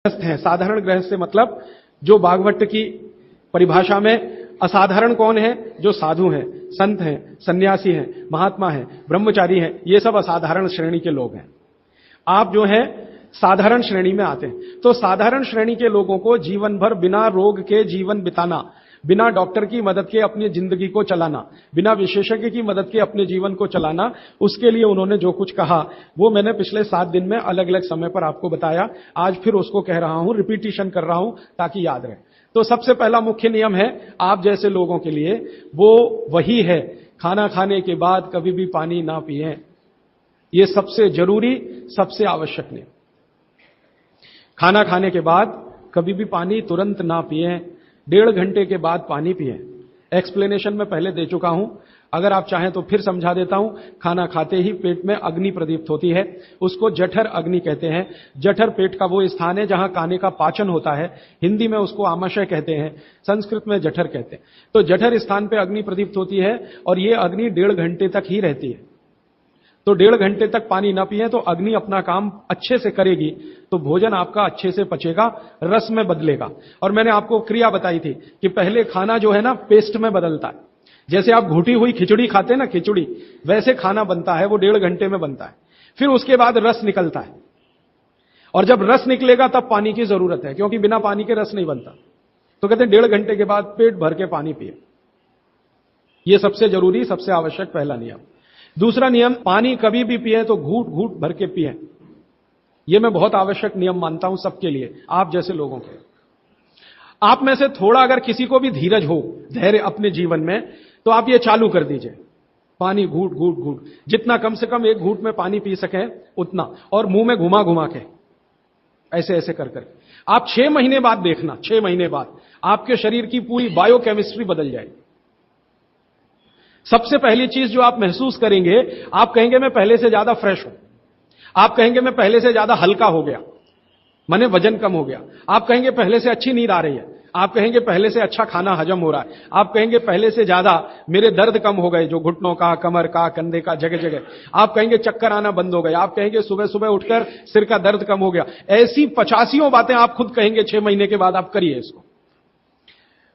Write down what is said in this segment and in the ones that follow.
गृहस्थ हैं। साधारण गृहस्थ से मतलब जो भागवत की परिभाषा में असाधारण कौन है? जो साधु हैं, संत हैं, सन्यासी हैं, महात्मा हैं, ब्रह्मचारी हैं, ये सब असाधारण श्रेणी के लोग हैं। आप जो हैं साधारण श्रेणी में आते हैं। तो साधारण श्रेणी के लोगों को जीवन भर बिना रोग के जीवन बिताना, बिना डॉक्टर की मदद के अपनी जिंदगी को चलाना, बिना विशेषज्ञ की मदद के अपने जीवन को चलाना, उसके लिए उन्होंने जो कुछ कहा वो मैंने पिछले 7 दिन में अलग अलग समय पर आपको बताया। आज फिर उसको कह रहा हूं, रिपीटिशन कर रहा हूं ताकि याद रहे। तो सबसे पहला मुख्य नियम है आप जैसे लोगों के लिए, वो वही है, खाना खाने के बाद कभी भी पानी ना पिएं। ये सबसे जरूरी, सबसे आवश्यक नियम। खाना खाने के बाद कभी भी पानी तुरंत ना पिएं, 1.5 घंटे के बाद पानी पिएं। एक्सप्लेनेशन में पहले दे चुका हूं, अगर आप चाहें तो फिर समझा देता हूं। खाना खाते ही पेट में अग्नि प्रदीप्त होती है, उसको जठर अग्नि कहते हैं। जठर पेट का वो स्थान है जहां खाने का पाचन होता है। हिंदी में उसको आमाशय कहते हैं, संस्कृत में जठर कहते हैं। तो जठर स्थान पे अग्नि प्रदीप्त होती है और ये अग्नि 1.5 घंटे तक ही रहती है। तो 1.5 घंटे तक पानी ना पिए तो अग्नि अपना काम अच्छे से करेगी, तो भोजन आपका अच्छे से पचेगा, रस में बदलेगा। और मैंने आपको क्रिया बताई थी कि पहले खाना जो है ना पेस्ट में बदलता है। जैसे आप घुटी हुई खिचड़ी खाते हैं ना, खिचड़ी, वैसे खाना बनता है, वो 1.5 घंटे में बनता है। फिर उसके बाद रस निकलता है, और जब रस निकलेगा तब पानी की जरूरत है, क्योंकि बिना पानी के रस नहीं बनता। तो कहते हैं 1.5 घंटे के बाद पेट भर के पानी पिए। यह सबसे जरूरी, सबसे आवश्यक पहला नियम। दूसरा नियम, पानी कभी भी पिए तो घूट घूट भर के पिए। यह मैं बहुत आवश्यक नियम मानता हूं सबके लिए, आप जैसे लोगों के। आप में से थोड़ा अगर किसी को भी धीरज हो, धैर्य अपने जीवन में, तो आप ये चालू कर दीजिए, पानी घूट घूट घूट, जितना कम से कम 1 घूट में पानी पी सके उतना, और मुंह में घुमा घुमा के, ऐसे ऐसे कर करके। आप 6 महीने बाद देखना, 6 महीने बाद आपके शरीर की पूरी बायोकेमिस्ट्री बदल जाएगी। सबसे पहली चीज जो आप महसूस करेंगे, आप कहेंगे मैं पहले से ज्यादा फ्रेश हूं, आप कहेंगे मैं पहले से ज्यादा हल्का हो गया, माने वजन कम हो गया। आप कहेंगे पहले से अच्छी नींद आ रही है, आप कहेंगे पहले से अच्छा खाना हजम हो रहा है, आप कहेंगे पहले से ज्यादा मेरे दर्द कम हो गए, जो घुटनों का, कमर का, कंधे का, जगह जगह। आप कहेंगे चक्कर आना बंद हो गए, आप कहेंगे सुबह सुबह उठकर सिर का दर्द कम हो गया। ऐसी 85 बातें आप खुद कहेंगे 6 महीने के बाद। आप करिए इसको।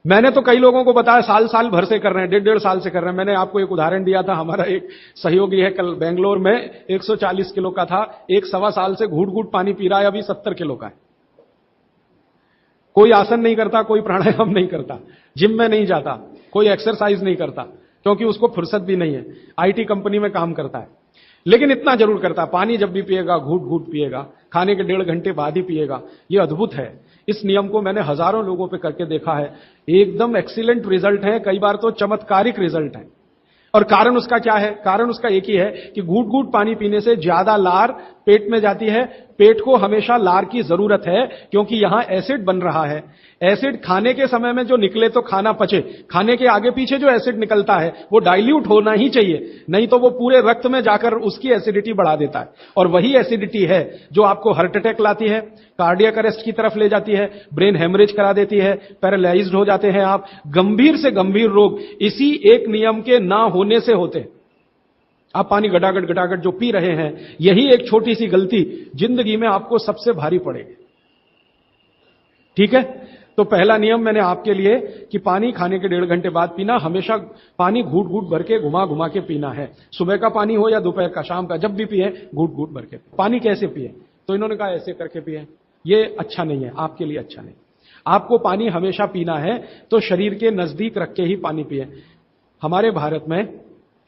मैंने तो कई लोगों को बताया साल साल भर से कर रहे हैं, 1.5 साल से कर रहे हैं। मैंने आपको एक उदाहरण दिया था, हमारा एक सहयोगी है, कल बेंगलोर में 140 किलो का था, 1 सवा साल से घूट घूट पानी पी रहा है, अभी 70 किलो का है। कोई आसन नहीं करता, कोई प्राणायाम नहीं करता, जिम में नहीं जाता, कोई एक्सरसाइज नहीं करता, क्योंकि उसको फुर्सत भी नहीं है, आईटी कंपनी में काम करता है। लेकिन इतना जरूर करता है, पानी जब भी पिएगा घूट घूट पिएगा, खाने के 1.5 घंटे बाद ही पिएगा। यह अद्भुत है। इस नियम को मैंने हजारों लोगों पे करके देखा है, एकदम एक्सीलेंट रिजल्ट है, कई बार तो चमत्कारिक रिजल्ट है। और कारण उसका क्या है? कारण उसका एक ही है कि घूट घूट पानी पीने से ज्यादा लार पेट में जाती है। पेट को हमेशा लार की जरूरत है, क्योंकि यहां एसिड बन रहा है। एसिड खाने के समय में जो निकले तो खाना पचे, खाने के आगे पीछे जो एसिड निकलता है वो डाइल्यूट होना ही चाहिए, नहीं तो वो पूरे रक्त में जाकर उसकी एसिडिटी बढ़ा देता है। और वही एसिडिटी है जो आपको हार्ट अटैक लाती है, कार्डियक अरेस्ट की तरफ ले जाती है, ब्रेन हेमरेज करा देती है, पैरालाइज्ड हो जाते हैं आप। गंभीर से गंभीर रोग इसी एक नियम के ना होने से होते हैं। आप पानी गटागट गटागट जो पी रहे हैं, यही एक छोटी सी गलती जिंदगी में आपको सबसे भारी पड़ेगी। ठीक है? तो पहला नियम मैंने आपके लिए कि पानी खाने के 1.5 घंटे बाद पीना, हमेशा पानी घूट घूट भर के घुमा घुमा के पीना है। सुबह का पानी हो या दोपहर का, शाम का, जब भी पिए घूट घूट भर के। पानी कैसे पिए? तो इन्होंने कहा ऐसे करके पिए। ये अच्छा नहीं है, आपके लिए अच्छा नहीं। आपको पानी हमेशा पीना है तो शरीर के नजदीक रख के ही पानी पिए। हमारे भारत में,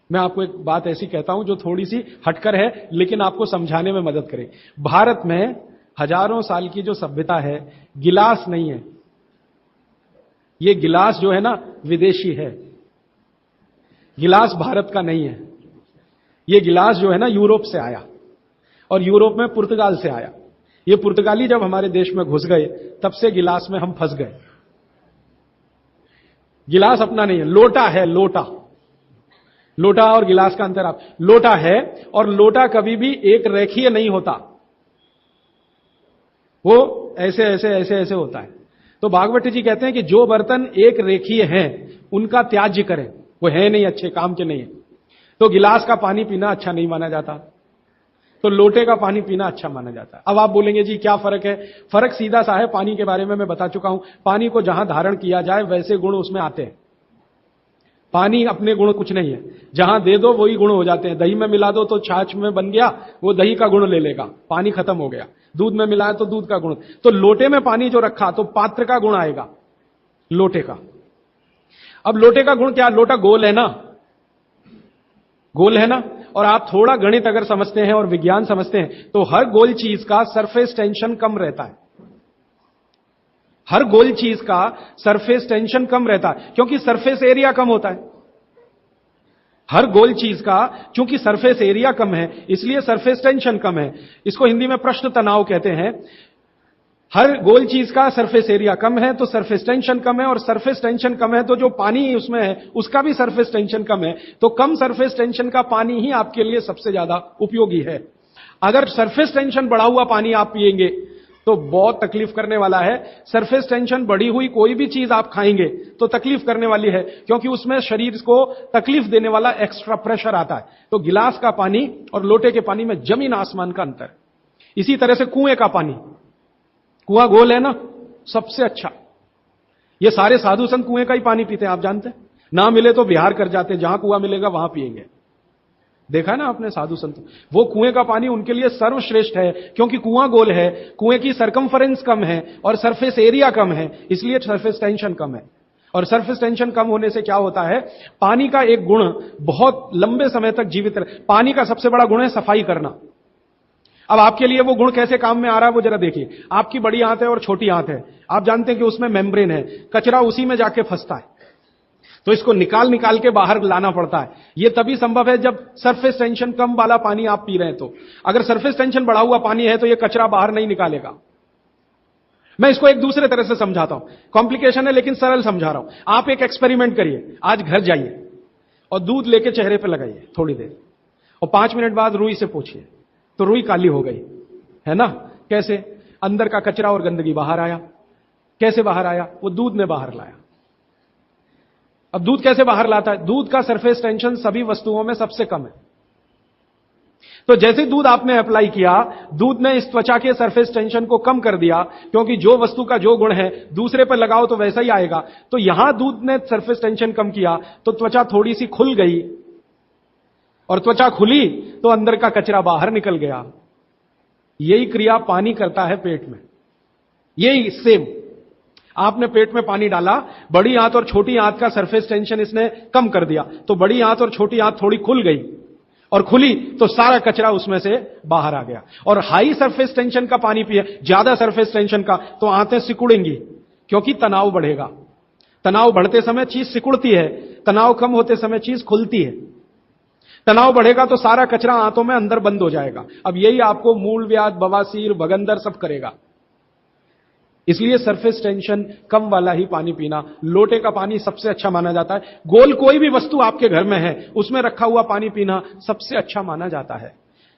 मैं आपको एक बात ऐसी कहता हूं जो थोड़ी सी हटकर है, लेकिन आपको समझाने में मदद करे। भारत में हजारों साल की जो सभ्यता है, गिलास नहीं है। ये गिलास जो है ना विदेशी है, गिलास भारत का नहीं है। ये गिलास जो है ना यूरोप से आया, और यूरोप में पुर्तगाल से आया। ये पुर्तगाली जब हमारे देश में घुस गए, तब से गिलास में हम फंस गए। गिलास अपना नहीं है, लोटा है, लोटा। लोटा और गिलास का अंतर आप, लोटा है और लोटा कभी भी एक रेखीय नहीं होता, वो ऐसे ऐसे ऐसे ऐसे होता है। तो भागवत जी कहते हैं कि जो बर्तन एक रेखीय हैं उनका त्याज्य करें, वो है नहीं अच्छे, काम के नहीं है। तो गिलास का पानी पीना अच्छा नहीं माना जाता। तो लोटे का पानी पीना अच्छा माना जाता है। अब आप बोलेंगे जी क्या फर्क है? फर्क सीधा सा है, पानी के बारे में मैं बता चुका हूं। पानी को जहां धारण किया जाए वैसे गुण उसमें आते हैं। पानी अपने गुण कुछ नहीं है, जहां दे दो वही गुण हो जाते हैं। दही में मिला दो तो छाछ में बन गया, वो दही का गुण ले लेगा, पानी खत्म हो गया। दूध में मिलाया तो दूध का गुण। तो लोटे में पानी जो रखा तो पात्र का गुण आएगा लोटे का। अब लोटे का गुण क्या? लोटा गोल है ना, गोल है ना। और आप थोड़ा गणित अगर समझते हैं और विज्ञान समझते हैं तो हर गोल चीज का सरफेस टेंशन कम रहता है। हर गोल चीज का सरफेस टेंशन कम रहता है क्योंकि सरफेस एरिया कम होता है। हर गोल चीज का चूंकि सरफेस एरिया कम है इसलिए सरफेस टेंशन कम है। इसको हिंदी में पृष्ठ तनाव कहते हैं। हर गोल चीज का सरफेस एरिया कम है तो सरफेस टेंशन कम है, और सरफेस टेंशन कम है तो जो पानी उसमें है उसका भी सरफेस टेंशन कम है। तो कम सरफेस टेंशन का पानी ही आपके लिए सबसे ज्यादा उपयोगी है। अगर सरफेस टेंशन बढ़ा हुआ पानी आप पिएंगे तो बहुत तकलीफ करने वाला है। सरफेस टेंशन बढ़ी हुई कोई भी चीज आप खाएंगे तो तकलीफ करने वाली है, क्योंकि उसमें शरीर को तकलीफ देने वाला एक्स्ट्रा प्रेशर आता है। तो गिलास का पानी और लोटे के पानी में जमीन आसमान का अंतर। इसी तरह से कुएं का पानी, कुआं गोल है ना, सबसे अच्छा। ये सारे साधु संत कुएं का ही पानी पीते हैं, आप जानते हैं। ना मिले तो बिहार कर जाते हैं, जहां कुआं मिलेगा वहां पिएंगे। देखा है ना आपने साधु संत, वो कुएं का पानी उनके लिए सर्वश्रेष्ठ है, क्योंकि कुआं गोल है, कुएं की सरकमफरेंस कम है और सरफेस एरिया कम है, इसलिए सरफेस टेंशन कम है। और सरफेस टेंशन कम होने से क्या होता है, पानी का एक गुण बहुत लंबे समय तक जीवित रहे। पानी का सबसे बड़ा गुण है सफाई करना। अब आपके लिए वो गुण कैसे काम में आ रहा है वो जरा देखिए। आपकी बड़ी आंत है और छोटी आंत है, आप जानते हैं कि उसमें मेम्ब्रेन है, कचरा उसी में जाके फंसता है, तो इसको निकाल निकाल के बाहर लाना पड़ता है। ये तभी संभव है जब सरफेस टेंशन कम वाला पानी आप पी रहे हैं। तो अगर सरफेस टेंशन बढ़ा हुआ पानी है तो ये कचरा बाहर नहीं निकालेगा। मैं इसको एक दूसरे तरह से समझाता हूं, कॉम्प्लिकेशन है लेकिन सरल समझा रहा हूं। आप एक एक्सपेरिमेंट करिए, आज घर जाइए और दूध लेके चेहरे पे लगाइए थोड़ी देर, और 5 मिनट बाद रुई से पूछिए तो रुई काली हो गई है ना। कैसे? अंदर का कचरा और गंदगी बाहर आया। कैसे बाहर आया? वो दूध ने बाहर लाया। अब दूध कैसे बाहर लाता है? दूध का सरफेस टेंशन सभी वस्तुओं में सबसे कम है। तो जैसे दूध आपने अप्लाई किया, दूध ने इस त्वचा के सरफेस टेंशन को कम कर दिया, क्योंकि जो वस्तु का जो गुण है दूसरे पर लगाओ तो वैसा ही आएगा। तो यहां दूध ने सरफेस टेंशन कम किया तो त्वचा थोड़ी सी खुल गई, और त्वचा खुली तो अंदर का कचरा बाहर निकल गया। यही क्रिया पानी करता है पेट में। यही सेम, आपने पेट में पानी डाला, बड़ी आंत और छोटी आंत का सरफेस टेंशन इसने कम कर दिया, तो बड़ी आंत और छोटी आंत थोड़ी खुल गई, और खुली तो सारा कचरा उसमें से बाहर आ गया। और हाई सरफेस टेंशन का पानी पिए, ज्यादा सरफेस टेंशन का, तो आंतें सिकुड़ेंगी, क्योंकि तनाव बढ़ेगा। तनाव बढ़ते समय चीज सिकुड़ती है, तनाव कम होते समय चीज खुलती है। तनाव बढ़ेगा तो सारा कचरा आंतों में अंदर बंद हो जाएगा। अब यही आपको मूलव्याध, बवासीर, भगंदर सब करेगा। इसलिए सरफेस टेंशन कम वाला ही पानी पीना, लोटे का पानी सबसे अच्छा माना जाता है। गोल कोई भी वस्तु आपके घर में है उसमें रखा हुआ पानी पीना सबसे अच्छा माना जाता है।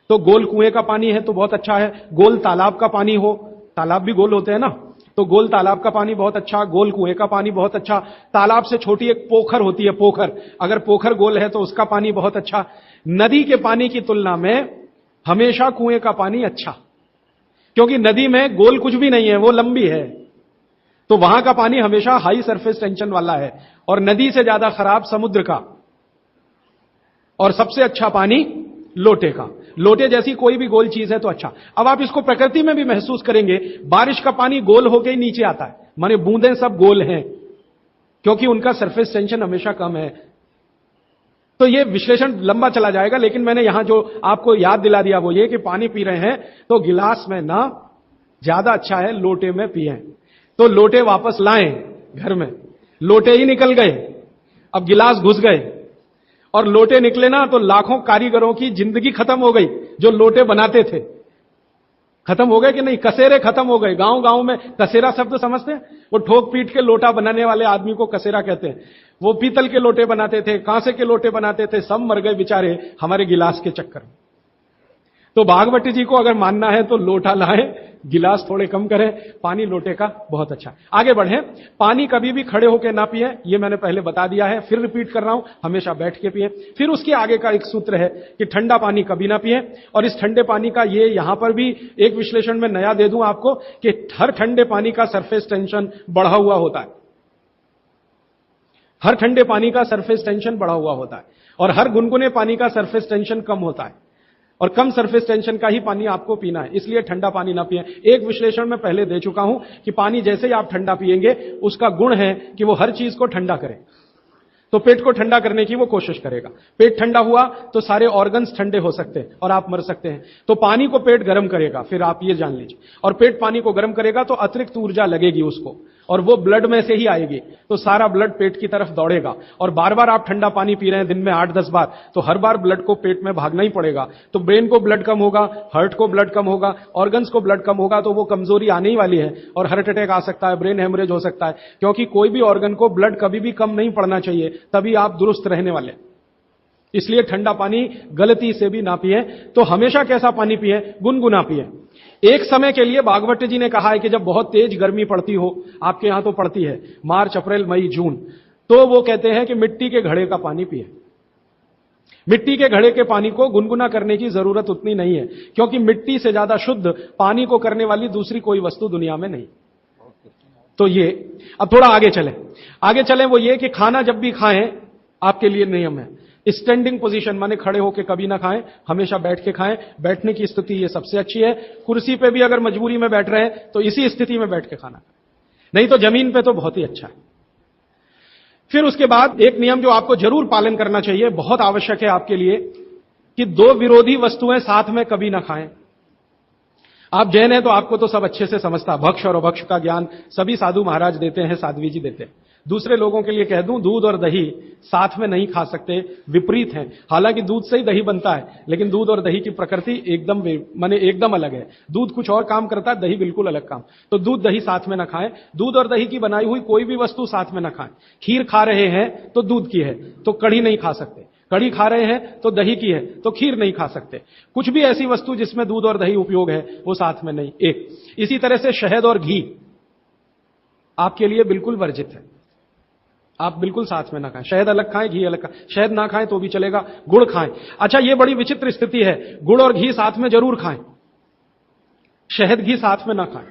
तो गोल कुएं का पानी है तो बहुत अच्छा है। गोल तालाब का पानी हो, तालाब भी गोल होते हैं ना, तो गोल तालाब का पानी बहुत अच्छा, गोल कुएं का पानी बहुत अच्छा। तालाब से छोटी एक पोखर होती है, पोखर, अगर पोखर गोल है तो उसका पानी बहुत अच्छा। नदी के पानी की तुलना में हमेशा कुएं का पानी अच्छा, क्योंकि नदी में गोल कुछ भी नहीं है, वो लंबी है, तो वहां का पानी हमेशा हाई सरफेस टेंशन वाला है। और नदी से ज्यादा खराब समुद्र का, और सबसे अच्छा पानी लोटे का। लोटे जैसी कोई भी गोल चीज है तो अच्छा। अब आप इसको प्रकृति में भी महसूस करेंगे, बारिश का पानी गोल होकर ही नीचे आता है, माने बूंदें सब गोल हैं, क्योंकि उनका सरफेस टेंशन हमेशा कम है। तो ये विश्लेषण लंबा चला जाएगा, लेकिन मैंने यहां जो आपको याद दिला दिया वो ये कि पानी पी रहे हैं तो गिलास में ना, ज्यादा अच्छा है लोटे में पिए। तो लोटे वापस लाएं घर में, लोटे ही निकल गए, अब गिलास घुस गए, और लोटे निकले ना तो लाखों कारीगरों की जिंदगी खत्म हो गई जो लोटे बनाते थे। खत्म हो गए कि नहीं? कसेरे खत्म हो गए। गांव गांव में कसेरा शब्द समझते हैं? वो ठोक पीट के लोटा बनाने वाले आदमी को कसेरा कहते हैं। वो पीतल के लोटे बनाते थे, कांसे के लोटे बनाते थे, सब मर गए बेचारे हमारे गिलास के चक्कर में। तो भागवत जी को अगर मानना है तो लोटा लाएं, गिलास थोड़े कम करें, पानी लोटे का बहुत अच्छा। आगे बढ़ें। पानी कभी भी खड़े होकर ना पिए, ये मैंने पहले बता दिया है, फिर रिपीट कर रहा हूं, हमेशा बैठ के पिए। फिर उसके आगे का एक सूत्र है कि ठंडा पानी कभी ना पिए। और इस ठंडे पानी का ये यहां पर भी एक विश्लेषण में नया दे दूं आपको कि हर ठंडे पानी का सरफेस टेंशन बढ़ा हुआ होता है। हर ठंडे पानी का सरफेस टेंशन बढ़ा हुआ होता है और हर गुनगुने पानी का सरफेस टेंशन कम होता है, और कम सरफेस टेंशन का ही पानी आपको पीना है, इसलिए ठंडा पानी ना पिए। एक विश्लेषण में पहले दे चुका हूं कि पानी जैसे ही आप ठंडा पिएंगे उसका गुण है कि वो हर चीज को ठंडा करे। तो पेट को ठंडा करने की वो कोशिश करेगा। पेट ठंडा हुआ तो सारे ऑर्गन्स ठंडे हो सकते हैं और आप मर सकते हैं। तो पानी को पेट गर्म करेगा, फिर आप ये जान लीजिए, और पेट पानी को गर्म करेगा तो अतिरिक्त ऊर्जा लगेगी उसको, और वो ब्लड में से ही आएगी, तो सारा ब्लड पेट की तरफ दौड़ेगा। और बार बार आप ठंडा पानी पी रहे हैं दिन में 8-10 बार, तो हर बार ब्लड को पेट में भागना ही पड़ेगा। तो ब्रेन को ब्लड कम होगा, हार्ट को ब्लड कम होगा, ऑर्गन्स को ब्लड कम होगा, तो वो कमजोरी आने ही वाली है और हार्ट अटैक आ सकता है, ब्रेन हेमरेज हो सकता है। क्योंकि कोई भी ऑर्गन को ब्लड कभी भी कम नहीं पड़ना चाहिए, तभी आप दुरुस्त रहने वाले। इसलिए ठंडा पानी गलती से भी ना पिए। तो हमेशा कैसा पानी पिए? गुनगुना पिए। एक समय के लिए भागवत जी ने कहा है कि जब बहुत तेज गर्मी पड़ती हो, आपके यहां तो पड़ती है, मार्च, अप्रैल, मई, जून, तो वो कहते हैं कि मिट्टी के घड़े का पानी पिए। मिट्टी के घड़े के पानी को गुनगुना करने की जरूरत उतनी नहीं है, क्योंकि मिट्टी से ज्यादा शुद्ध पानी को करने वाली दूसरी कोई वस्तु दुनिया में नहीं। तो ये अब थोड़ा आगे चलें वो ये कि खाना जब भी खाएं, आपके लिए नियम है स्टैंडिंग पोजीशन, माने खड़े होकर कभी ना खाएं, हमेशा बैठ के खाएं। बैठने की स्थिति ये सबसे अच्छी है। कुर्सी पे भी अगर मजबूरी में बैठ रहे हैं तो इसी स्थिति में बैठ के खाना, नहीं तो जमीन पे तो बहुत ही अच्छा है। फिर उसके बाद एक नियम जो आपको जरूर पालन करना चाहिए, बहुत आवश्यक है आपके लिए, कि दो विरोधी वस्तुएं साथ में कभी ना खाएं। आप जैन हैं तो आपको तो सब अच्छे से समझता, भक्ष और अभक्ष का ज्ञान सभी साधु महाराज देते हैं, साध्वी जी देते हैं। दूसरे लोगों के लिए कह दूं, दूध और दही साथ में नहीं खा सकते, विपरीत हैं। हालांकि दूध से ही दही बनता है, लेकिन दूध और दही की प्रकृति एकदम अलग है। दूध कुछ और काम करता है, दही बिल्कुल अलग काम। तो दूध दही साथ में ना खाएं। दूध और दही की बनाई हुई कोई भी वस्तु साथ में ना खाएं। खीर खा रहे हैं तो दूध की है, तो कढ़ी नहीं खा सकते। कढ़ी खा रहे हैं तो दही की है, तो खीर नहीं खा सकते। कुछ भी ऐसी वस्तु जिसमें दूध और दही उपयोग है, वो साथ में नहीं। एक इसी तरह से शहद और घी आपके लिए बिल्कुल वर्जित है, आप बिल्कुल साथ में ना खाएं। शहद अलग खाएं, घी अलग खाएं। शहद ना खाएं तो भी चलेगा, गुड़ खाएं। अच्छा, ये बड़ी विचित्र स्थिति है, गुड़ और घी साथ में जरूर खाएं, शहद घी साथ में ना खाएं।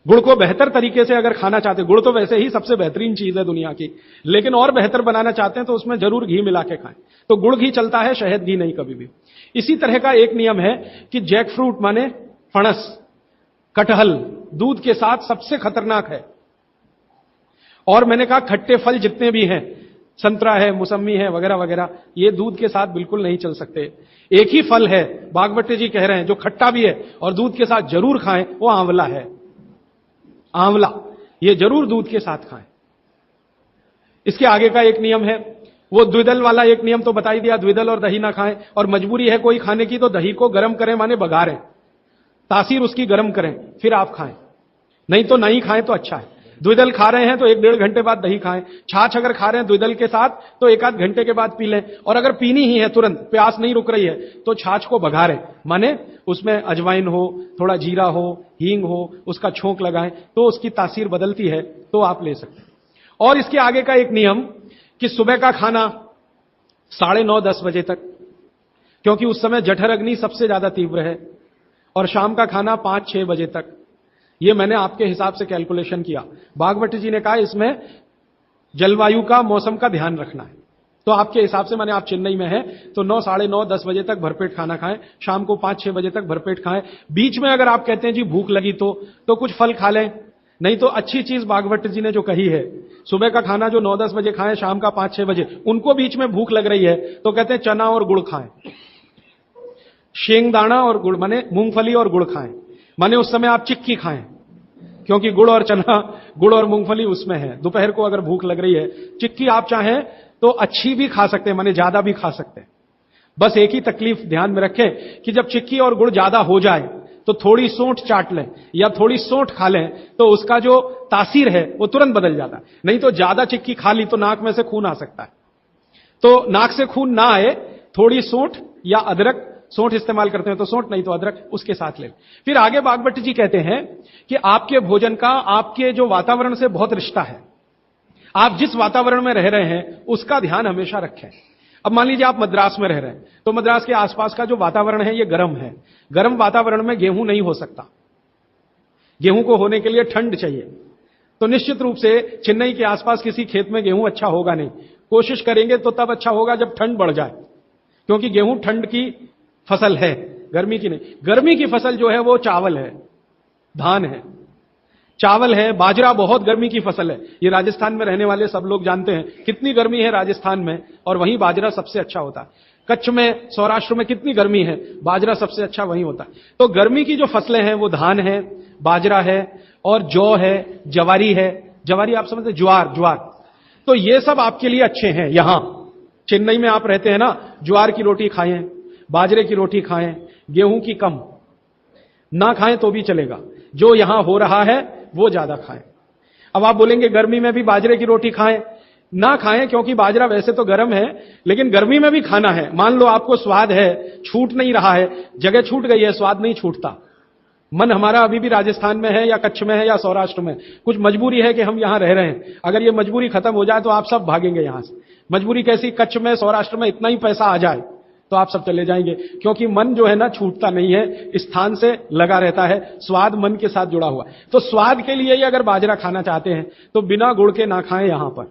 गुड़ को बेहतर तरीके से अगर खाना चाहते, गुड़ तो वैसे ही सबसे बेहतरीन चीज है दुनिया की, लेकिन और बेहतर बनाना चाहते हैं तो उसमें जरूर घी मिला के खाएं। तो गुड़ घी चलता है, शहद घी नहीं कभी भी। इसी तरह का एक नियम है कि जैक फ्रूट माने फणस, कटहल दूध के साथ सबसे खतरनाक है। और मैंने कहा खट्टे फल जितने भी हैं, संतरा है, मौसमी है, वगैरह वगैरह, ये दूध के साथ बिल्कुल नहीं चल सकते। एक ही फल है, भागवत जी कह रहे हैं, जो खट्टा भी है और दूध के साथ जरूर खाएं, वो आंवला है। आंवला ये जरूर दूध के साथ खाएं। इसके आगे का एक नियम है, वो द्विदल वाला एक नियम तो बता ही दिया, द्विदल और दही ना खाएं। और मजबूरी है कोई खाने की तो दही को गर्म करें, माने बघारें, तासीर उसकी गर्म करें, फिर आप खाएं। नहीं तो नहीं खाएं तो अच्छा है। द्विदल खा रहे हैं तो 1-1.5 घंटे बाद दही खाएं। छाछ अगर खा रहे हैं द्विदल के साथ तो 1-8 घंटे के बाद पी लें। और अगर पीनी ही है तुरंत, प्यास नहीं रुक रही है, तो छाछ को बघारें, माने उसमें अजवाइन हो, थोड़ा जीरा हो, हींग हो, उसका छोंक लगाएं तो उसकी तासीर बदलती है, तो आप ले सकते हैं। और इसके आगे का एक नियम कि सुबह का खाना 9:30-10 बजे तक, क्योंकि उस समय जठर अग्नि सबसे ज्यादा तीव्र है, और शाम का खाना 5-6 बजे तक। ये मैंने आपके हिसाब से कैलकुलेशन किया। भागवत जी ने कहा इसमें जलवायु का, मौसम का ध्यान रखना है। तो आपके हिसाब से, माने आप चेन्नई में हैं तो 9, 9:30, 10 बजे तक भरपेट खाना खाएं, शाम को 5-6 बजे तक भरपेट खाएं। बीच में अगर आप कहते हैं जी भूख लगी तो कुछ फल खा लें। नहीं तो अच्छी चीज भागवत जी ने जो कही है, सुबह का खाना जो 9-10 बजे खाएं, शाम का 5-6 बजे, उनको बीच में भूख लग रही है तो कहते हैं चना और गुड़ खाएं, शेंगदाना और गुड़, माने मूंगफली और गुड़ खाएं। माने उस समय आप चिक्की खाएं, क्योंकि गुड़ और चना, गुड़ और मूंगफली उसमें है। दोपहर को अगर भूख लग रही है, चिक्की आप चाहें तो अच्छी भी खा सकते हैं, माने ज्यादा भी खा सकते हैं। बस एक ही तकलीफ ध्यान में रखें कि जब चिक्की और गुड़ ज्यादा हो जाए तो थोड़ी सोंठ चाट लें या थोड़ी सोंठ खा लें, तो उसका जो तासीर है वो तुरंत बदल जाता है। नहीं तो ज्यादा चिक्की खा ली तो नाक में से खून आ सकता है। तो नाक से खून ना आए, थोड़ी सोंठ या अदरक सोंठ इस्तेमाल करते हैं तो सोंठ, नहीं तो अदरक उसके साथ ले। फिर आगे बागभट्ट जी कहते हैं कि आपके भोजन का आपके जो वातावरण से बहुत रिश्ता है। आप जिस वातावरण में रह रहे हैं उसका ध्यान हमेशा रखें। अब मान लीजिए आप मद्रास में रह रहे हैं, तो मद्रास के आसपास का जो वातावरण है ये गर्म है। गर्म वातावरण में गेहूं नहीं हो सकता। गेहूं को होने के लिए ठंड चाहिए। तो निश्चित रूप से चेन्नई के आसपास किसी खेत में गेहूं अच्छा होगा नहीं। कोशिश करेंगे तो तब अच्छा होगा जब ठंड बढ़ जाए, क्योंकि गेहूं ठंड की फसल है, गर्मी की नहीं। गर्मी की फसल जो है वो चावल है, धान है, चावल है। बाजरा बहुत गर्मी की फसल है। ये राजस्थान में रहने वाले सब लोग जानते हैं कितनी गर्मी है राजस्थान में, और वहीं बाजरा सबसे अच्छा होता है। कच्छ में, सौराष्ट्र में कितनी गर्मी है, बाजरा सबसे अच्छा वहीं होता है। तो गर्मी की जो फसलें हैं वो धान है, बाजरा है, और जौ है, जवारी है। जवारी आप समझते हैं, ज्वार। तो ये सब आपके लिए अच्छे हैं। यहां चेन्नई में आप रहते हैं ना, ज्वार की रोटी खाएं, बाजरे की रोटी खाएं, गेहूं की कम ना खाएं तो भी चलेगा। जो यहां हो रहा है वो ज्यादा खाएं। अब आप बोलेंगे गर्मी में भी बाजरे की रोटी खाएं, ना खाएं, क्योंकि बाजरा वैसे तो गर्म है, लेकिन गर्मी में भी खाना है। मान लो आपको स्वाद है, छूट नहीं रहा है, जगह छूट गई है, स्वाद नहीं छूटता। मन हमारा अभी भी राजस्थान में है, या कच्छ में है, या सौराष्ट्र में। कुछ मजबूरी है कि हम यहां रह रहे हैं। अगर ये मजबूरी खत्म हो जाए तो आप सब भागेंगे यहां से। मजबूरी कैसी, कच्छ में, सौराष्ट्र में इतना ही पैसा आ जाए तो आप सब चले जाएंगे, क्योंकि मन जो है ना छूटता नहीं है, स्थान से लगा रहता है। स्वाद मन के साथ जुड़ा हुआ। तो स्वाद के लिए ही अगर बाजरा खाना चाहते हैं तो बिना गुड़ के ना खाएं। यहां पर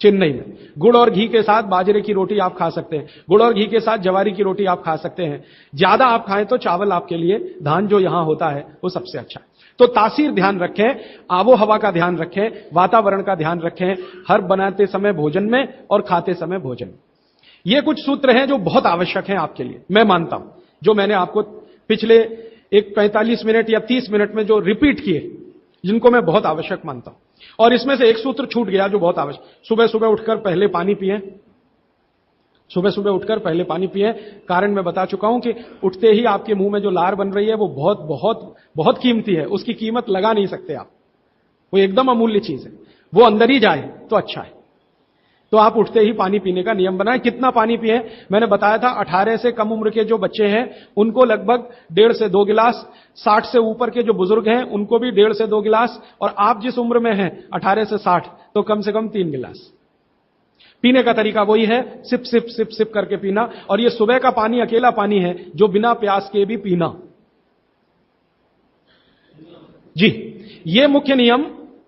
चेन्नई में गुड़ और घी के साथ बाजरे की रोटी आप खा सकते हैं, गुड़ और घी के साथ जवारी की रोटी आप खा सकते हैं। ज्यादा आप खाएं तो चावल आपके लिए, धान जो यहां होता है वो सबसे अच्छा है। तो तासीर ध्यान रखें, आबो हवा का ध्यान रखें, वातावरण का ध्यान रखें, हर बनाते समय भोजन में और खाते समय भोजन में। ये कुछ सूत्र हैं जो बहुत आवश्यक हैं आपके लिए, मैं मानता हूं। जो मैंने आपको पिछले एक 45 मिनट या 30 मिनट में जो रिपीट किए, जिनको मैं बहुत आवश्यक मानता हूं। और इसमें से एक सूत्र छूट गया जो बहुत आवश्यक, सुबह सुबह उठकर पहले पानी पिएं। सुबह सुबह उठकर पहले पानी पिएं। कारण मैं बता चुका हूं कि उठते ही आपके मुंह में जो लार बन रही है वो बहुत बहुत बहुत कीमती है। उसकी कीमत लगा नहीं सकते आप, वो एकदम अमूल्य चीज है। वो अंदर ही जाए तो अच्छा है। तो आप उठते ही पानी पीने का नियम बनाएं। कितना पानी पिए, मैंने बताया था 18 से कम उम्र के जो बच्चे हैं उनको लगभग 1.5 से 2 गिलास, 60 से ऊपर के जो बुजुर्ग हैं उनको भी 1.5 से 2 गिलास, और आप जिस उम्र में हैं 18 से 60 तो कम से कम 3 गिलास। पीने का तरीका वही है, सिप सिप सिप सिप करके पीना। और ये सुबह का पानी अकेला पानी है जो बिना प्यास के भी पीना। जी, ये मुख्य नियम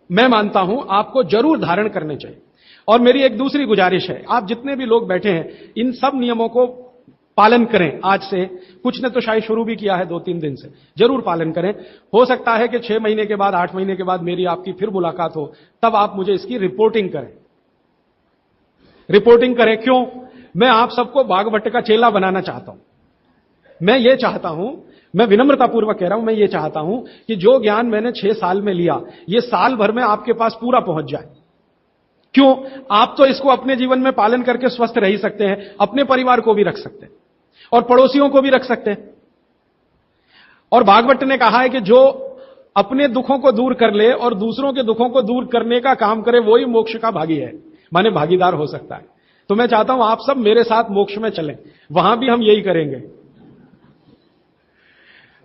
मैं मानता हूं आपको जरूर धारण करने चाहिए। और मेरी एक दूसरी गुजारिश है, आप जितने भी लोग बैठे हैं इन सब नियमों को पालन करें। आज से कुछ ने तो शायद शुरू भी किया है 2-3 दिन से, जरूर पालन करें। हो सकता है कि 6 महीने के बाद, 8 महीने के बाद मेरी आपकी फिर मुलाकात हो, तब आप मुझे इसकी रिपोर्टिंग करें। रिपोर्टिंग करें क्यों? मैं आप सबको बागभट्ट का चेला बनाना चाहता हूं। मैं ये चाहता हूं, मैं विनम्रतापूर्वक कह रहा हूं, मैं ये चाहता हूं कि जो ज्ञान मैंने 6 साल में लिया, ये साल भर में आपके पास पूरा पहुंच जाए। क्यों? आप तो इसको अपने जीवन में पालन करके स्वस्थ रह ही सकते हैं, अपने परिवार को भी रख सकते हैं और पड़ोसियों को भी रख सकते हैं। और भागवत ने कहा है कि जो अपने दुखों को दूर कर ले और दूसरों के दुखों को दूर करने का काम करे, वही मोक्ष का भागी है, माने भागीदार हो सकता है। तो मैं चाहता हूं आप सब मेरे साथ मोक्ष में चलें, वहां भी हम यही करेंगे।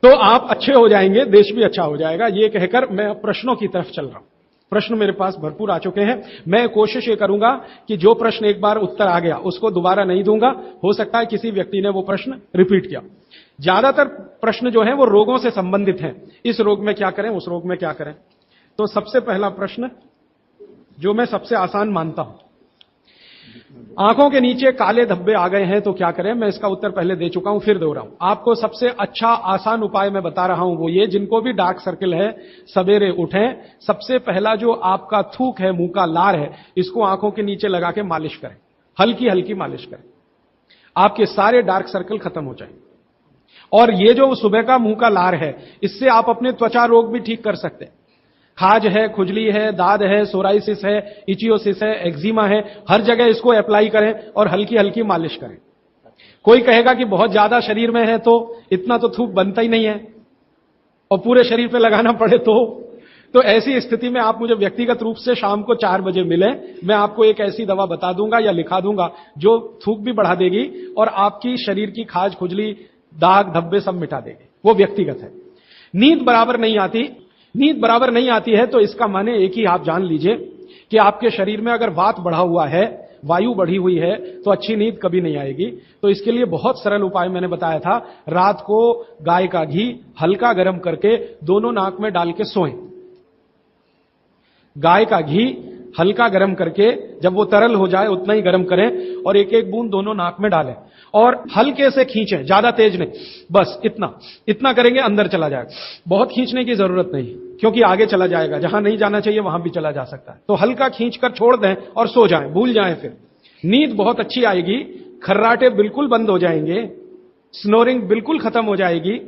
तो आप अच्छे हो जाएंगे, देश भी अच्छा हो जाएगा। ये कहकर मैं प्रश्नों की तरफ चल रहा हूं। प्रश्न मेरे पास भरपूर आ चुके हैं। मैं कोशिश ये करूंगा कि जो प्रश्न एक बार उत्तर आ गया उसको दोबारा नहीं दूंगा। हो सकता है किसी व्यक्ति ने वो प्रश्न रिपीट किया। ज्यादातर प्रश्न जो हैं वो रोगों से संबंधित हैं। इस रोग में क्या करें, उस रोग में क्या करें। तो सबसे पहला प्रश्न जो मैं सबसे आसान मानता हूं, आंखों के नीचे काले धब्बे आ गए हैं तो क्या करें। मैं इसका उत्तर पहले दे चुका हूं, फिर दे रहा हूं। आपको सबसे अच्छा आसान उपाय मैं बता रहा हूं, वो ये, जिनको भी डार्क सर्किल है सवेरे उठें, सबसे पहला जो आपका थूक है, मुंह का लार है, इसको आंखों के नीचे लगा के मालिश करें, हल्की हल्की मालिश करें। आपके सारे डार्क सर्कल खत्म हो जाएंगे। और ये जो सुबह का मुंह का लार है, इससे आप अपने त्वचा रोग भी ठीक कर सकते हैं। खाज है, खुजली है, दाद है, सोराइसिस है, इचियोसिस है, एक्जिमा है, हर जगह इसको अप्लाई करें और हल्की हल्की मालिश करें। कोई कहेगा कि बहुत ज्यादा शरीर में है तो इतना तो थूक बनता ही नहीं है, और पूरे शरीर पे लगाना पड़े तो ऐसी स्थिति में आप मुझे व्यक्तिगत रूप से शाम को 4 बजे मिलें, मैं आपको एक ऐसी दवा बता दूंगा या लिखा दूंगा जो थूक भी बढ़ा देगी और आपकी शरीर की खाज, खुजली, दाग, धब्बे सब मिटा देगी। वो व्यक्तिगत है। नींद बराबर नहीं आती, नींद बराबर नहीं आती है तो इसका माने एक ही आप जान लीजिए कि आपके शरीर में अगर वात बढ़ा हुआ है, वायु बढ़ी हुई है, तो अच्छी नींद कभी नहीं आएगी। तो इसके लिए बहुत सरल उपाय मैंने बताया था, रात को गाय का घी हल्का गर्म करके दोनों नाक में डाल के सोएं। गाय का घी हल्का गर्म करके, जब वो तरल हो जाए उतना ही गर्म करें और एक एक बूंद दोनों नाक में डालें और हल्के से खींचें, ज्यादा तेज नहीं, बस इतना करेंगे अंदर चला जाएगा। बहुत खींचने की जरूरत नहीं, क्योंकि आगे चला जाएगा, जहां नहीं जाना चाहिए वहां भी चला जा सकता है। तो हल्का खींचकर छोड़ दें और सो जाएं, भूल जाएं। फिर नींद बहुत अच्छी आएगी, खर्राटे बिल्कुल बंद हो जाएंगे, स्नोरिंग बिल्कुल खत्म हो जाएगी।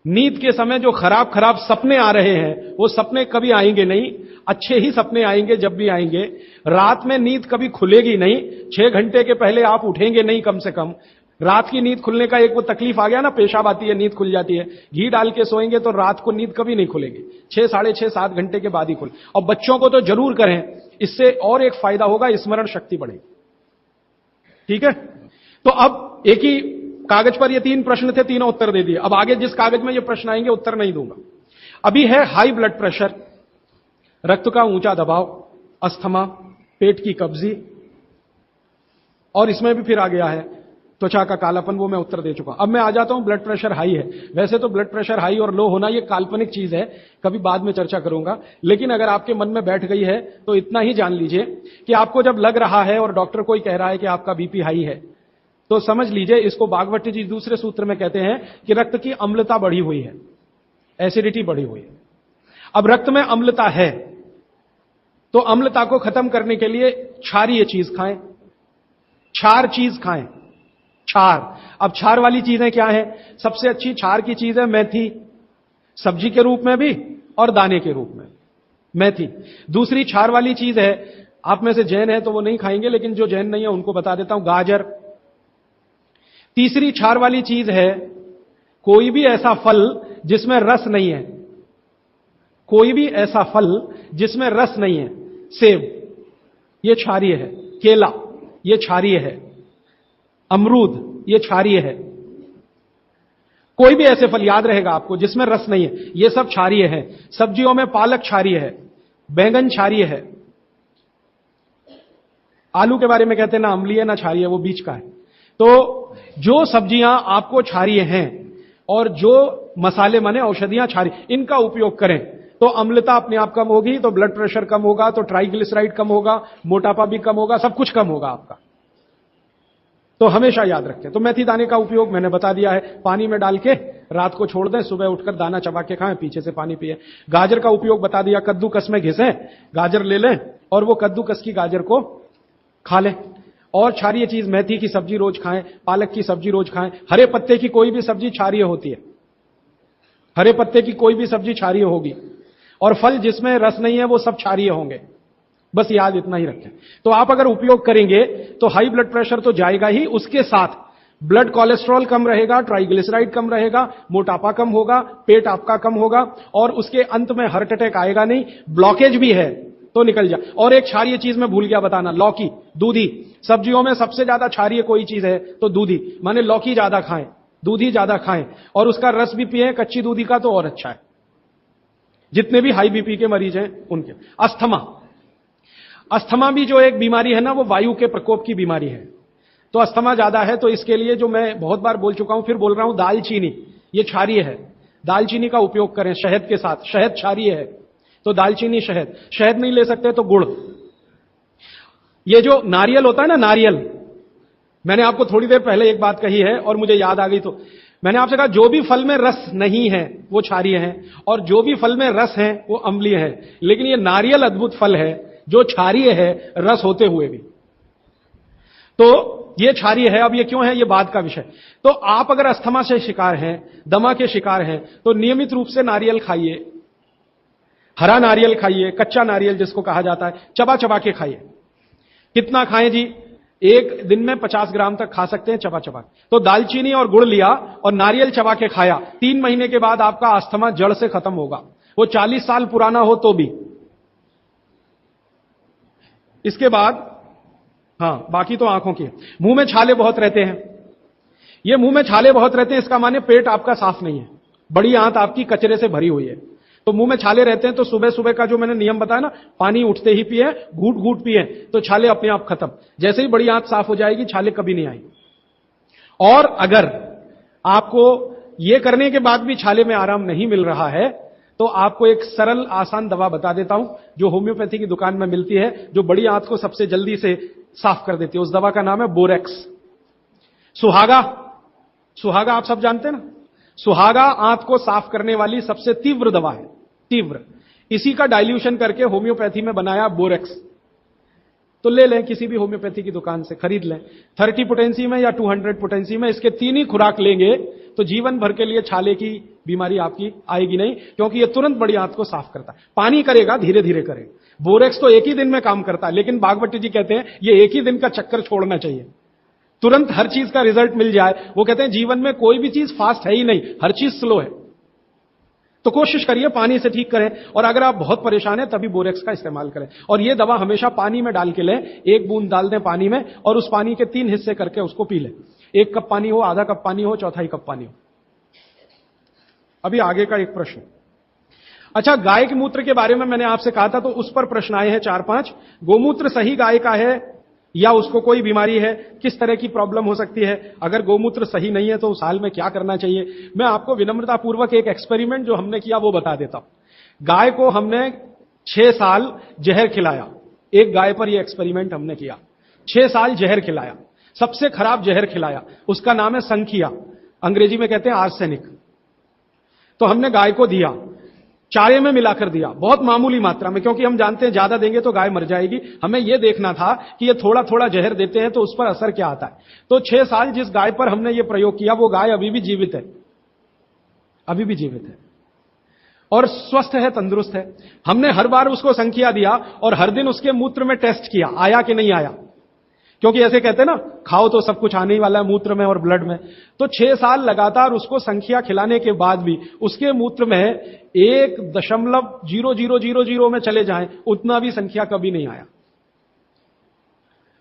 नींद के समय जो खराब खराब सपने आ रहे हैं वो सपने कभी आएंगे नहीं, अच्छे ही सपने आएंगे। जब भी आएंगे, रात में नींद कभी खुलेगी नहीं, 6 घंटे के पहले आप उठेंगे नहीं। कम से कम रात की नींद खुलने का एक वो तकलीफ आ गया ना, पेशाब आती है, नींद खुल जाती है। घी डाल के सोएंगे तो रात को नींद कभी नहीं खुलेगी, 6, साढ़े 6, 7 घंटे के बाद ही खुले। और बच्चों को तो जरूर करें, इससे और एक फायदा होगा, स्मरण शक्ति बढ़ेगी। ठीक है, तो अब एक ही कागज पर ये 3 प्रश्न थे, तीनों उत्तर दे दिए। अब आगे जिस कागज में ये प्रश्न आएंगे उत्तर नहीं दूंगा। अभी है हाई ब्लड प्रेशर, रक्त का ऊंचा दबाव, अस्थमा, पेट की कब्जी, और इसमें भी फिर आ गया है त्वचा का कालापन, वो मैं उत्तर दे चुका। अब मैं आ जाता हूं, ब्लड प्रेशर हाई है। वैसे तो ब्लड प्रेशर हाई और लो होना ये काल्पनिक चीज है, कभी बाद में चर्चा करूंगा, लेकिन अगर आपके मन में बैठ गई है तो इतना ही जान लीजिए कि आपको जब लग रहा है और डॉक्टर कोई कह रहा है कि आपका बीपी हाई है, तो समझ लीजिए, इसको भागवत जी दूसरे सूत्र में कहते हैं कि रक्त की अम्लता बढ़ी हुई है, एसिडिटी बढ़ी हुई है। अब रक्त में अम्लता है तो अम्लता को खत्म करने के लिए क्षारीय चीज खाएं, क्षार चीज खाएं, क्षार। अब क्षार वाली चीजें क्या है? सबसे अच्छी क्षार की चीज है मेथी, सब्जी के रूप में भी और दाने के रूप में मेथी। दूसरी क्षार वाली चीज है, आप में से जैन है तो वो नहीं खाएंगे, लेकिन जो जैन नहीं है उनको बता देता हूं, गाजर। तीसरी क्षार वाली चीज है कोई भी ऐसा फल जिसमें रस नहीं है, कोई भी ऐसा फल जिसमें रस नहीं है। सेब ये क्षारीय है, केला ये क्षारीय है, अमरूद ये क्षारीय है। कोई भी ऐसे फल याद रहेगा आपको जिसमें रस नहीं है, ये सब क्षारीय है। सब्जियों में पालक क्षारीय है, बैंगन क्षारीय है। आलू के बारे में कहते हैं ना अम्लीय ना क्षारीय, वो बीच का है। तो जो सब्जियां आपको क्षारीय हैं और जो मसाले माने औषधियां क्षारीय, इनका उपयोग करें तो अम्लता अपने आप कम होगी, तो ब्लड प्रेशर कम होगा, तो ट्राइग्लिसराइड कम होगा, मोटापा भी कम होगा, सब कुछ कम होगा आपका। तो हमेशा याद रखें। तो मेथी दाने का उपयोग मैंने बता दिया है, पानी में डाल के रात को छोड़ दें, सुबह उठकर दाना चबा के खाएं, पीछे से पानी पिए। गाजर का उपयोग बता दिया, कद्दूकस में घिसें, गाजर ले लें और वो कद्दूकस की गाजर को खा लें। और क्षारीय चीज मेथी की सब्जी रोज खाएं, पालक की सब्जी रोज खाएं। हरे पत्ते की कोई भी सब्जी क्षारीय होती है, हरे पत्ते की कोई भी सब्जी क्षारीय होगी, और फल जिसमें रस नहीं है वो सब क्षारीय होंगे। बस याद इतना ही रखें। तो आप अगर उपयोग करेंगे तो हाई ब्लड प्रेशर तो जाएगा ही, उसके साथ ब्लड कोलेस्ट्रॉल कम रहेगा, ट्राइग्लिसराइड कम रहेगा, मोटापा कम होगा, पेट आपका कम होगा, और उसके अंत में हार्ट अटैक आएगा नहीं। ब्लॉकेज भी है तो निकल जाए। और एक क्षारीय चीज में भूल गया बताना, लौकी, दूधी। सब्जियों में सबसे ज्यादा क्षारीय कोई चीज है तो दूधी, माने लौकी ज्यादा खाएं, दूधी ज्यादा खाएं, और उसका रस भी पिए कच्ची दूधी का, तो और अच्छा है। जितने भी हाई बीपी के मरीज हैं उनके। अस्थमा, अस्थमा भी जो एक बीमारी है ना, वो वायु के प्रकोप की बीमारी है। तो अस्थमा ज्यादा है तो इसके लिए जो मैं बहुत बार बोल चुका हूं, फिर बोल रहा हूं, दालचीनी ये क्षारीय है, दालचीनी का उपयोग करें शहद के साथ। शहद क्षारीय है तो दालचीनी, शहद। शहद नहीं ले सकते तो गुड़। ये जो नारियल होता है ना, नारियल, मैंने आपको थोड़ी देर पहले एक बात कही है और मुझे याद आ गई, तो मैंने आपसे कहा जो भी फल में रस नहीं है वो क्षारीय है, और जो भी फल में रस है वो अम्लीय है। लेकिन ये नारियल अद्भुत फल है जो क्षारीय है, रस होते हुए भी। तो ये क्षारीय है। अब ये क्यों है, ये बाद का विषय। तो आप अगर अस्थमा से शिकार हैं, दमा के शिकार हैं, तो नियमित रूप से नारियल खाइए, हरा नारियल खाइए, कच्चा नारियल जिसको कहा जाता है, चबा चबा के खाइए। कितना खाएं जी? एक दिन में 50 ग्राम तक खा सकते हैं चबा चबा। तो दालचीनी और गुड़ लिया और नारियल चबा के खाया, 3 महीने के बाद आपका अस्थमा जड़ से खत्म होगा। वो 40 साल पुराना हो तो भी। इसके बाद हां, बाकी तो आंखों की। मुंह में छाले बहुत रहते हैं। ये मुंह में छाले बहुत रहते हैं, इसका माने पेट आपका साफ नहीं है, बड़ी आंत आपकी कचरे से भरी हुई है। तो मुंह में छाले रहते हैं तो सुबह सुबह का जो मैंने नियम बताया ना, पानी उठते ही पिए, घूट घूट पिए, तो छाले अपने आप खत्म। जैसे ही बड़ी आंत साफ हो जाएगी, छाले कभी नहीं आएंगे। और अगर आपको ये करने के बाद भी छाले में आराम नहीं मिल रहा है, तो आपको एक सरल आसान दवा बता देता हूं, जो होम्योपैथी की दुकान में मिलती है, जो बड़ी आंत को सबसे जल्दी से साफ कर देती है। उस दवा का नाम है बोरेक्स। सुहागा, सुहागा आप सब जानते हैं ना, सुहागा आंत को साफ करने वाली सबसे तीव्र दवा है, तीव्र। इसी का डाइल्यूशन करके होम्योपैथी में बनाया बोरेक्स। तो ले लें, किसी भी होम्योपैथी की दुकान से खरीद लें। 30 पोटेंसी में या 200 पोटेंसी में इसके 3 ही खुराक लेंगे तो जीवन भर के लिए छाले की बीमारी आपकी आएगी नहीं, क्योंकि यह तुरंत बड़ी आंत को साफ करता है। पानी करेगा, धीरे धीरे करेगा। बोरेक्स तो एक ही दिन में काम करता है, लेकिन भागवत जी कहते हैं ये एक ही दिन का चक्कर छोड़ना चाहिए, तुरंत हर चीज का रिजल्ट मिल जाए। वो कहते हैं जीवन में कोई भी चीज फास्ट है ही नहीं, हर चीज स्लो है। तो कोशिश करिए पानी से ठीक करें, और अगर आप बहुत परेशान हैं तभी बोरेक्स का इस्तेमाल करें। और ये दवा हमेशा पानी में डाल के लें, 1 बूंद डाल दें पानी में, और उस पानी के 3 हिस्से करके उसको पी लें। 1 कप पानी हो, आधा कप पानी हो, चौथाई कप पानी हो। अभी आगे का एक प्रश्न। अच्छा, गाय के मूत्र के बारे में मैंने आपसे कहा था, तो उस पर प्रश्न आए हैं 4-5। गोमूत्र सही गाय का है या उसको कोई बीमारी है, किस तरह की प्रॉब्लम हो सकती है, अगर गोमूत्र सही नहीं है तो उस हाल में क्या करना चाहिए। मैं आपको विनम्रतापूर्वक एक एक्सपेरिमेंट जो हमने किया वो बता देता हूं। गाय को हमने 6 साल जहर खिलाया। एक गाय पर यह एक्सपेरिमेंट हमने किया, 6 साल जहर खिलाया, सबसे खराब जहर खिलाया। उसका नाम है संखिया, अंग्रेजी में कहते हैं आर्सेनिक। तो हमने गाय को दिया, चारे में मिलाकर दिया, बहुत मामूली मात्रा में, क्योंकि हम जानते हैं ज्यादा देंगे तो गाय मर जाएगी। हमें यह देखना था कि ये थोड़ा थोड़ा जहर देते हैं तो उस पर असर क्या आता है। तो 6 साल जिस गाय पर हमने ये प्रयोग किया, वो गाय अभी भी जीवित है, अभी भी जीवित है और स्वस्थ है, तंदुरुस्त है। हमने हर बार उसको संखिया दिया और हर दिन उसके मूत्र में टेस्ट किया, आया कि नहीं आया, क्योंकि ऐसे कहते हैं ना, खाओ तो सब कुछ आने ही वाला है मूत्र में और ब्लड में। तो 6 साल लगातार उसको संखिया खिलाने के बाद भी उसके मूत्र में 1.0000 में चले जाएं, उतना भी संख्या कभी नहीं आया।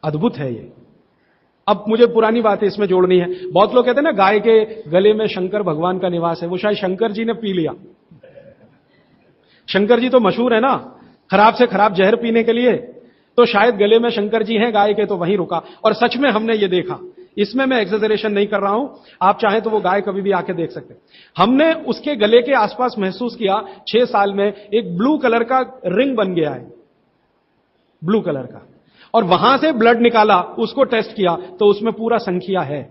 अद्भुत है ये। अब मुझे पुरानी बातें इसमें जोड़नी है। बहुत लोग कहते हैं ना गाय के गले में शंकर भगवान का निवास है, वो शायद शंकर जी ने पी लिया। शंकर जी तो मशहूर है ना खराब से खराब जहर पीने के लिए, तो शायद गले में शंकर जी हैं गाय के, तो वहीं रुका। और सच में हमने ये देखा, इसमें मैं एक्सेजरेशन नहीं कर रहा हूं, आप चाहें तो वो गाय कभी भी आके देख सकते हैं। हमने उसके गले के आसपास महसूस किया 6 साल में एक ब्लू कलर का रिंग बन गया है, ब्लू कलर का, और वहां से ब्लड निकाला, उसको टेस्ट किया तो उसमें पूरा संख्या है,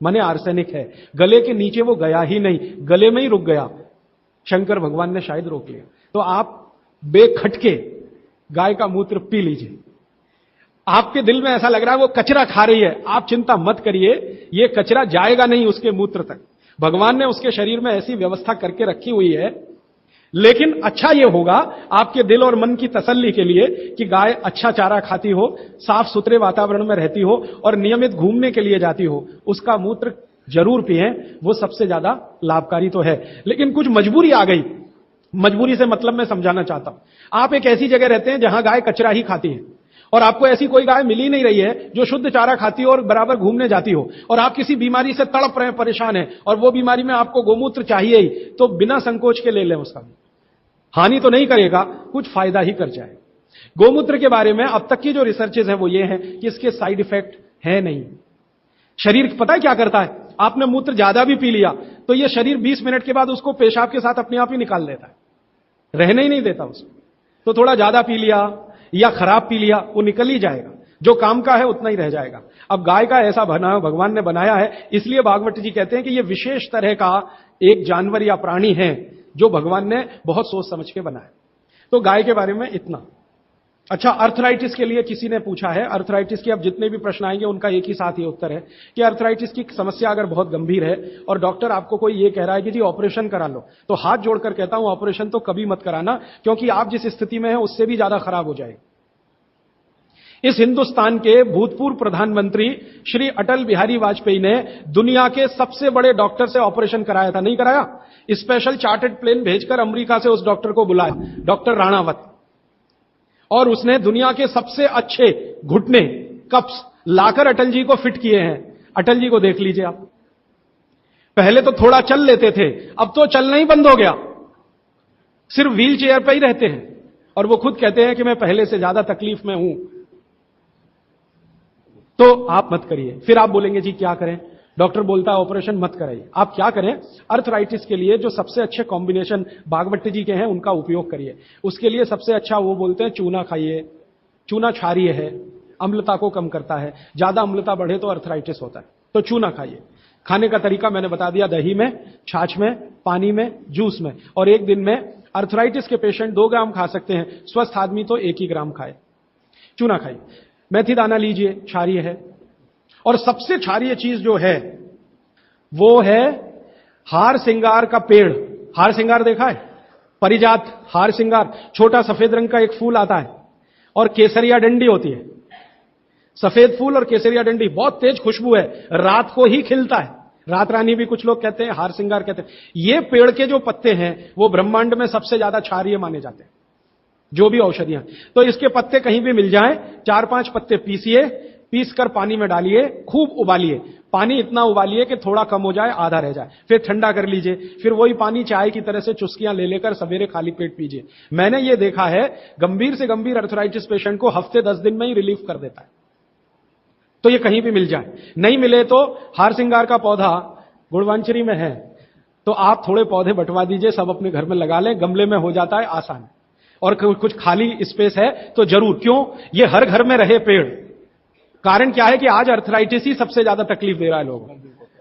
माने आर्सेनिक है। गले के नीचे वो गया ही नहीं, गले में ही रुक गया। शंकर भगवान ने शायद रोक लिया। तो आप बेखटके गाय का मूत्र पी लीजिए। आपके दिल में ऐसा लग रहा है वो कचरा खा रही है, आप चिंता मत करिए, ये कचरा जाएगा नहीं उसके मूत्र तक। भगवान ने उसके शरीर में ऐसी व्यवस्था करके रखी हुई है। लेकिन अच्छा ये होगा आपके दिल और मन की तसल्ली के लिए कि गाय अच्छा चारा खाती हो, साफ सुथरे वातावरण में रहती हो और नियमित घूमने के लिए जाती हो, उसका मूत्र जरूर पिएं, वो सबसे ज्यादा लाभकारी तो है। लेकिन कुछ मजबूरी आ गई, मजबूरी से मतलब मैं समझाना चाहता हूं। आप एक ऐसी जगह रहते हैं जहां गाय कचरा ही खाती है और आपको ऐसी कोई गाय मिल ही नहीं रही है जो शुद्ध चारा खाती हो और बराबर घूमने जाती हो, और आप किसी बीमारी से तड़प रहे हैं, परेशान हैं, और वो बीमारी में आपको गोमूत्र चाहिए ही, तो बिना संकोच के ले लें। उसका हानि तो नहीं करेगा, कुछ फायदा ही कर जाए। गोमूत्र के बारे में अब तक की जो रिसर्चेज हैं वो ये हैं कि इसके साइड इफेक्ट है नहीं। शरीर पता है क्या करता है, आपने मूत्र ज्यादा भी पी लिया तो ये शरीर 20 मिनट के बाद उसको पेशाब के साथ अपने आप ही निकाल देता है, रहने ही नहीं देता उसको। तो थोड़ा ज्यादा पी लिया या खराब पी लिया, वो निकल ही जाएगा, जो काम का है उतना ही रह जाएगा। अब गाय का ऐसा बना भगवान ने बनाया है, इसलिए भागवत जी कहते हैं कि ये विशेष तरह का एक जानवर या प्राणी है जो भगवान ने बहुत सोच समझ के बनाया। तो गाय के बारे में इतना। अच्छा, अर्थराइटिस के लिए किसी ने पूछा है, अर्थराइटिस के अब जितने भी प्रश्न आएंगे उनका एक ही साथ ही उत्तर है कि अर्थराइटिस की समस्या अगर बहुत गंभीर है और डॉक्टर आपको कोई ये कह रहा है कि जी ऑपरेशन करा लो, तो हाथ जोड़कर कहता हूं ऑपरेशन तो कभी मत कराना, क्योंकि आप जिस स्थिति में है उससे भी ज्यादा खराब हो जाएगी। इस हिंदुस्तान के भूतपूर्व प्रधानमंत्री श्री अटल बिहारी वाजपेयी ने दुनिया के सबसे बड़े डॉक्टर से ऑपरेशन कराया था, नहीं कराया? स्पेशल चार्टर्ड प्लेन भेजकर अमेरिका से उस डॉक्टर को बुलाया, डॉक्टर राणावत, और उसने दुनिया के सबसे अच्छे घुटने कप्स लाकर अटल जी को फिट किए हैं। अटल जी को देख लीजिए आप, पहले तो थोड़ा चल लेते थे, अब तो चलना ही बंद हो गया, सिर्फ व्हील चेयर पर ही रहते हैं, और वो खुद कहते हैं कि मैं पहले से ज्यादा तकलीफ में हूं। तो आप मत करिए। फिर आप बोलेंगे जी क्या करें, डॉक्टर बोलता है ऑपरेशन मत कराइए। आप क्या करें, अर्थराइटिस के लिए जो सबसे अच्छे कॉम्बिनेशन भागवत जी के हैं उनका उपयोग करिए। उसके लिए सबसे अच्छा वो बोलते हैं चूना खाइए, चूना क्षारीय है, अम्लता को कम करता है, ज्यादा अम्लता बढ़े तो अर्थराइटिस होता है, तो चूना खाइए। खाने का तरीका मैंने बता दिया, दही में, छाछ में, पानी में, जूस में, और एक दिन में अर्थराइटिस के पेशेंट 2 ग्राम खा सकते हैं, स्वस्थ आदमी तो 1 ही ग्राम खाए। चूना खाइए। मेथी दाना लीजिए, क्षारीय है। और सबसे क्षारीय चीज जो है वो है हार सिंगार का पेड़। हार सिंगार देखा है? परिजात हार सिंगार, छोटा सफेद रंग का एक फूल आता है और केसरिया डंडी होती है। सफेद फूल और केसरिया डंडी, बहुत तेज खुशबू है, रात को ही खिलता है। रात रानी भी कुछ लोग कहते हैं, हार सिंगार कहते हैं। ये पेड़ के जो पत्ते हैं वो ब्रह्मांड में सबसे ज्यादा क्षारीय माने जाते हैं, जो भी औषधियां। तो इसके पत्ते कहीं भी मिल जाएं, 4-5 पत्ते पीसिए, पीसकर पानी में डालिए, खूब उबालिए। पानी इतना उबालिए कि थोड़ा कम हो जाए, आधा रह जाए, फिर ठंडा कर लीजिए। फिर वही पानी चाय की तरह से चुस्कियां ले लेकर सवेरे खाली पेट पीजिए। मैंने ये देखा है, गंभीर से गंभीर अर्थराइटिस पेशेंट को हफ्ते 10 दिन में ही रिलीफ कर देता है। तो ये कहीं भी मिल जाए। नहीं मिले तो हार सिंगार का पौधा गुड़वांचरी में है, तो आप थोड़े पौधे बंटवा दीजिए, सब अपने घर में लगा लें, गमले में हो जाता है आसान। और कुछ खाली स्पेस है तो जरूर, क्यों, ये हर घर में रहे पेड़। कारण क्या है कि आज अर्थराइटिस ही सबसे ज्यादा तकलीफ दे रहा है लोगों को।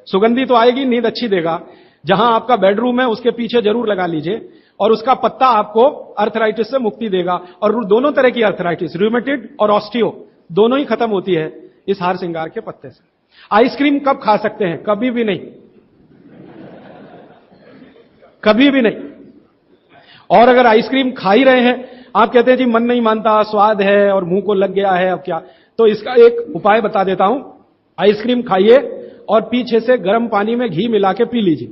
सुगंधी तो आएगी, नींद अच्छी देगा। जहां आपका बेडरूम है उसके पीछे जरूर लगा लीजिए, और उसका पत्ता आपको अर्थराइटिस से मुक्ति देगा। और दोनों तरह की अर्थराइटिस, रूमेटिड और ऑस्टियो, दोनों ही खत्म होती है इस हार सिंगार के पत्ते से। आइसक्रीम कब खा सकते हैं? कभी भी नहीं, कभी भी नहीं। और अगर आइसक्रीम खा ही रहे हैं, आप कहते हैं जी मन नहीं मानता, स्वाद है और मुंह को लग गया है, अब क्या, तो इसका एक उपाय बता देता हूं। आइसक्रीम खाइए और पीछे से गर्म पानी में घी मिला के पी लीजिए,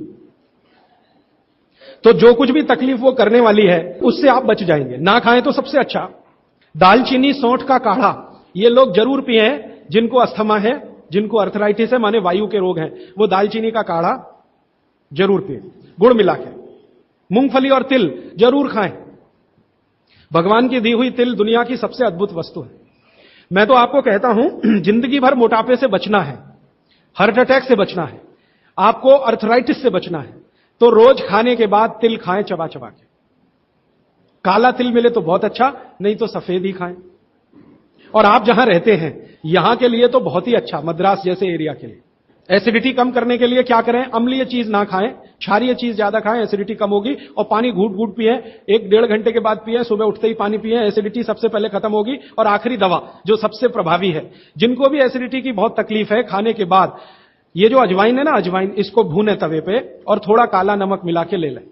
तो जो कुछ भी तकलीफ वो करने वाली है उससे आप बच जाएंगे। ना खाएं तो सबसे अच्छा। दालचीनी सौंठ का काढ़ा, ये लोग जरूर पिए जिनको अस्थमा है, जिनको अर्थराइटिस है, माने वायु के रोग हैं, वो दालचीनी का काढ़ा जरूर पिए, गुड़ मिला के। मूंगफली और तिल जरूर खाएं। भगवान की दी हुई तिल दुनिया की सबसे अद्भुत वस्तु है। मैं तो आपको कहता हूं, जिंदगी भर मोटापे से बचना है, हार्ट अटैक से बचना है, आपको अर्थराइटिस से बचना है, तो रोज खाने के बाद तिल खाएं, चबा चबा के। काला तिल मिले तो बहुत अच्छा, नहीं तो सफेद ही खाएं। और आप जहां रहते हैं यहां के लिए तो बहुत ही अच्छा, मद्रास जैसे एरिया के लिए। एसिडिटी कम करने के लिए क्या करें? अम्लीय चीज ना खाएं, क्षारीय चीज ज्यादा खाएं, एसिडिटी कम होगी। और पानी घूट घूट पिए, 1-1.5 घंटे के बाद पिए, सुबह उठते ही पानी पिए, एसिडिटी सबसे पहले खत्म होगी। और आखिरी दवा जो सबसे प्रभावी है, जिनको भी एसिडिटी की बहुत तकलीफ है, खाने के बाद ये जो अजवाइन है ना, अजवाइन, इसको भूने तवे पे और थोड़ा काला नमक मिला के ले लें।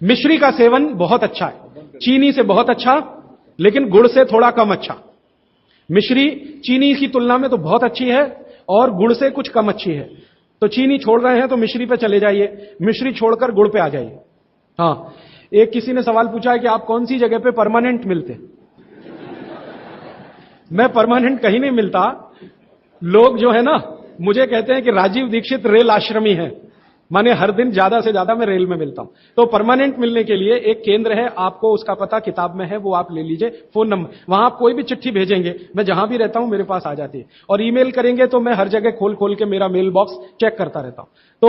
मिश्री का सेवन बहुत अच्छा है, चीनी से बहुत अच्छा, लेकिन गुड़ से थोड़ा कम अच्छा। मिश्री चीनी की तुलना में तो बहुत अच्छी है और गुड़ से कुछ कम अच्छी है। तो चीनी छोड़ रहे हैं तो मिश्री पे चले जाइए, मिश्री छोड़कर गुड़ पे आ जाइए। हाँ, एक किसी ने सवाल पूछा है कि आप कौन सी जगह पे परमानेंट मिलते? मैं परमानेंट कहीं नहीं मिलता। लोग जो है ना मुझे कहते हैं कि राजीव दीक्षित रेल आश्रमी है, माने हर दिन ज्यादा से ज्यादा मैं रेल में मिलता हूं। तो परमानेंट मिलने के लिए एक केंद्र है, आपको उसका पता किताब में है, वो आप ले लीजिए। फोन नंबर, वहां आप कोई भी चिट्ठी भेजेंगे, मैं जहां भी रहता हूं मेरे पास आ जाती है। और ईमेल करेंगे तो मैं हर जगह खोल खोल के मेरा मेल बॉक्स चेक करता रहता हूं। तो